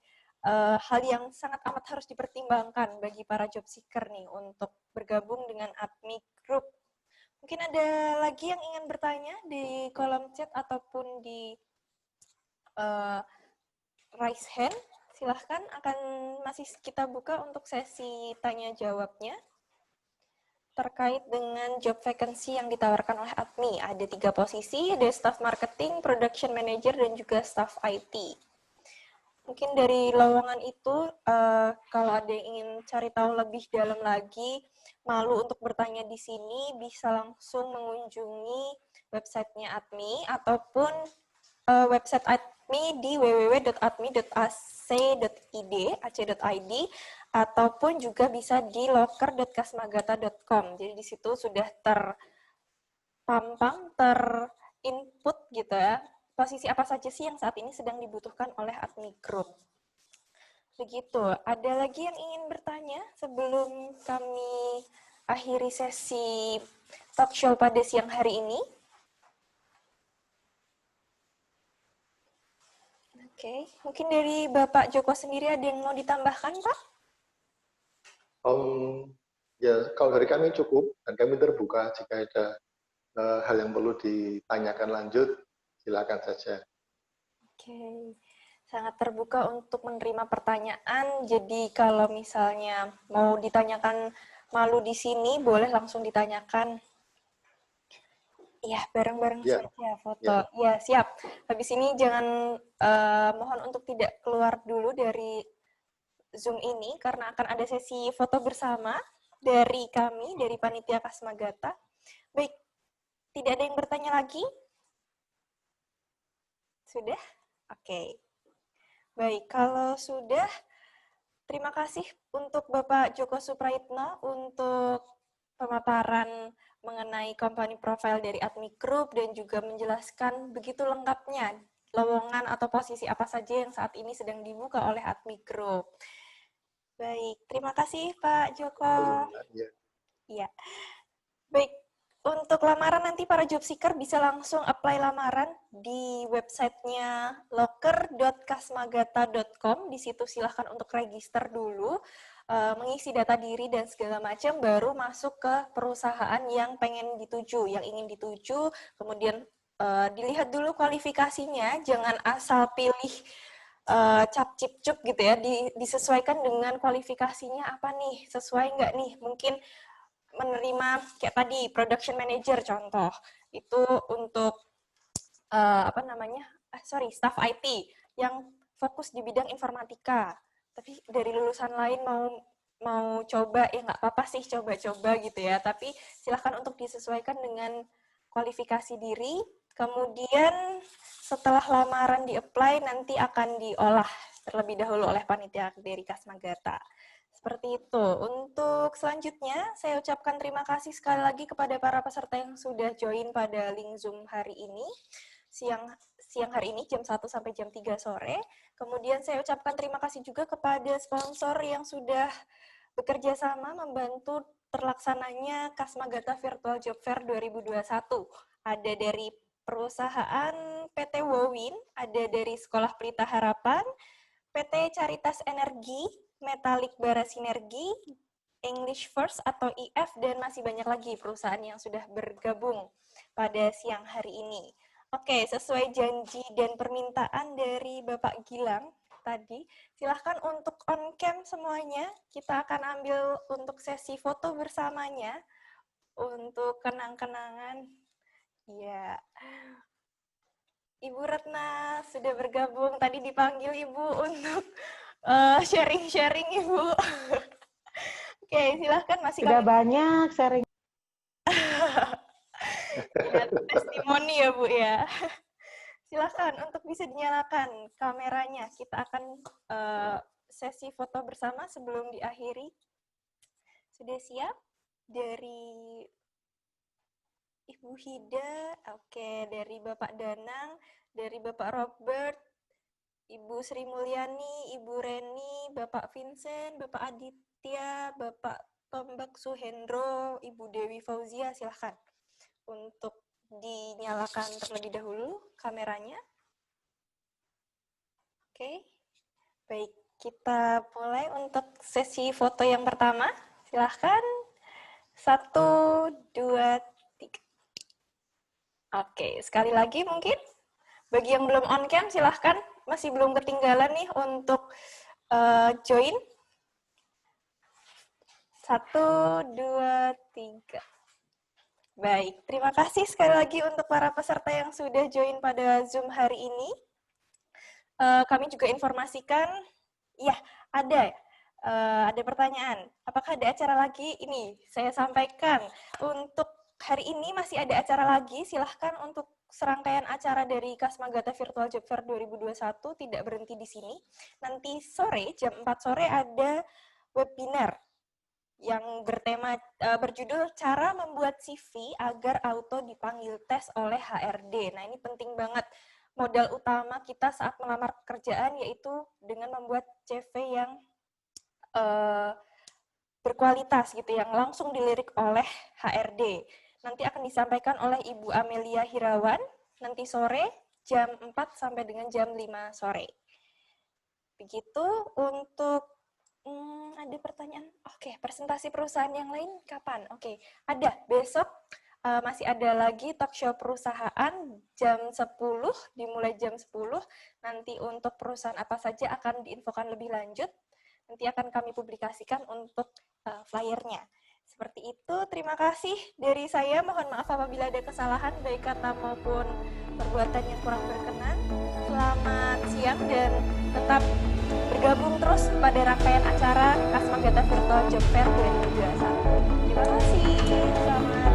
hal yang sangat amat harus dipertimbangkan bagi para job seeker nih untuk bergabung dengan ADMI Group. Mungkin ada lagi yang ingin bertanya di kolom chat ataupun di raise hand. Silahkan, akan masih kita buka untuk sesi tanya jawabnya terkait dengan job vacancy yang ditawarkan oleh ADMI. Ada 3 posisi, ada staff marketing, production manager, dan juga staff IT. Mungkin dari lowongan itu, kalau ada yang ingin cari tahu lebih dalam lagi, malu untuk bertanya di sini, bisa langsung mengunjungi websitenya ADMI, ataupun website ADMI di www.admi.ac.id, ataupun juga bisa di loker.kasmagata.com. Jadi di situ sudah terpampang, terinput gitu ya, posisi apa saja sih yang saat ini sedang dibutuhkan oleh ADMI Group. Begitu. Ada lagi yang ingin bertanya sebelum kami akhiri sesi talk show pada siang hari ini? Oke, mungkin dari Bapak Joko sendiri ada yang mau ditambahkan, Pak? Ya, kalau dari kami cukup, dan kami terbuka jika ada hal yang perlu ditanyakan lanjut, silakan saja. Oke, sangat terbuka untuk menerima pertanyaan. Jadi kalau misalnya mau ditanyakan malu di sini, boleh langsung ditanyakan. Iya, bareng-bareng saja foto. Ya, siap. Habis ini jangan mohon untuk tidak keluar dulu dari Zoom ini, karena akan ada sesi foto bersama dari kami, dari Panitia Kasmagata. Baik, tidak ada yang bertanya lagi? Sudah? Oke. Baik, kalau sudah, terima kasih untuk Bapak Joko Supraitno untuk pemaparan mengenai company profile dari ADMI Group dan juga menjelaskan begitu lengkapnya lowongan atau posisi apa saja yang saat ini sedang dibuka oleh ADMI Group. Baik, terima kasih Pak Joko. Iya. Baik, untuk lamaran nanti para job seeker bisa langsung apply lamaran di websitenya loker.kasmagata.com. Di situ silahkan untuk register dulu, mengisi data diri dan segala macam, baru masuk ke perusahaan yang pengen dituju, yang ingin dituju. Kemudian dilihat dulu kualifikasinya, jangan asal pilih cap cip cup gitu ya, disesuaikan dengan kualifikasinya apa nih, sesuai nggak nih, mungkin menerima kayak tadi production manager contoh itu untuk staff IT yang fokus di bidang informatika, tapi dari lulusan lain mau coba ya nggak apa-apa sih, coba-coba gitu ya, tapi silahkan untuk disesuaikan dengan kualifikasi diri. Kemudian setelah lamaran di-apply nanti akan diolah terlebih dahulu oleh panitia dari Kasmagata. Seperti itu. Untuk selanjutnya, saya ucapkan terima kasih sekali lagi kepada para peserta yang sudah join pada link Zoom hari ini, siang hari ini jam 1 sampai jam 3 sore. Kemudian saya ucapkan terima kasih juga kepada sponsor yang sudah bekerja sama membantu terlaksananya Kasmagata Virtual Job Fair 2021. Ada dari perusahaan PT Wowin, ada dari Sekolah Pelita Harapan, PT Caritas Energi, Metalik Bara Sinergi, English First atau IF, dan masih banyak lagi perusahaan yang sudah bergabung pada siang hari ini. Oke, sesuai janji dan permintaan dari Bapak Gilang tadi, silahkan untuk on cam semuanya. Kita akan ambil untuk sesi foto bersamanya untuk kenang-kenangan. Ya, Ibu Retna sudah bergabung. Tadi dipanggil Ibu untuk sharing-sharing, Ibu. Oke, silahkan masih Sudah banyak sharing. Ya, testimoni ya Bu ya. Silahkan untuk bisa dinyalakan kameranya. Kita akan sesi foto bersama sebelum diakhiri. Sudah siap? Dari Ibu Hida, oke, dari Bapak Danang, dari Bapak Robert, Ibu Sri Mulyani, Ibu Reni, Bapak Vincent, Bapak Aditya, Bapak Tombak Suhendro, Ibu Dewi Fauzia, silahkan untuk dinyalakan terlebih dahulu kameranya. Oke, baik, kita mulai untuk sesi foto yang pertama. Silahkan, 1, 2, 3. Oke, sekali lagi mungkin. Bagi yang belum on cam, silahkan. Masih belum ketinggalan nih untuk join. 1, 2, 3. Baik, terima kasih sekali lagi untuk para peserta yang sudah join pada Zoom hari ini. Kami juga informasikan, ya ada pertanyaan. Apakah ada acara lagi? Ini saya sampaikan untuk hari ini masih ada acara lagi. Silahkan untuk serangkaian acara dari Kasmagata Virtual Job Fair 2021 tidak berhenti di sini. Nanti sore jam 4 sore ada webinar yang berjudul cara membuat CV agar auto dipanggil tes oleh HRD. Nah, ini penting banget. Modal utama kita saat melamar pekerjaan yaitu dengan membuat CV yang berkualitas gitu, yang langsung dilirik oleh HRD. Nanti akan disampaikan oleh Ibu Amelia Hirawan nanti sore jam 4 sampai dengan jam 5 sore. Begitu untuk ada pertanyaan. Oke, presentasi perusahaan yang lain kapan? Oke, ada besok. Masih ada lagi talk show perusahaan jam 10, dimulai jam 10. Nanti untuk perusahaan apa saja akan diinfokan lebih lanjut. Nanti akan kami publikasikan untuk flyernya. Seperti itu, terima kasih dari saya. Mohon maaf apabila ada kesalahan, baik kata maupun perbuatan yang kurang berkenan. Selamat siang dan tetap bergabung terus pada rangkaian acara Kasmagata Virtual Job Fair 2021. Terima kasih. Selamat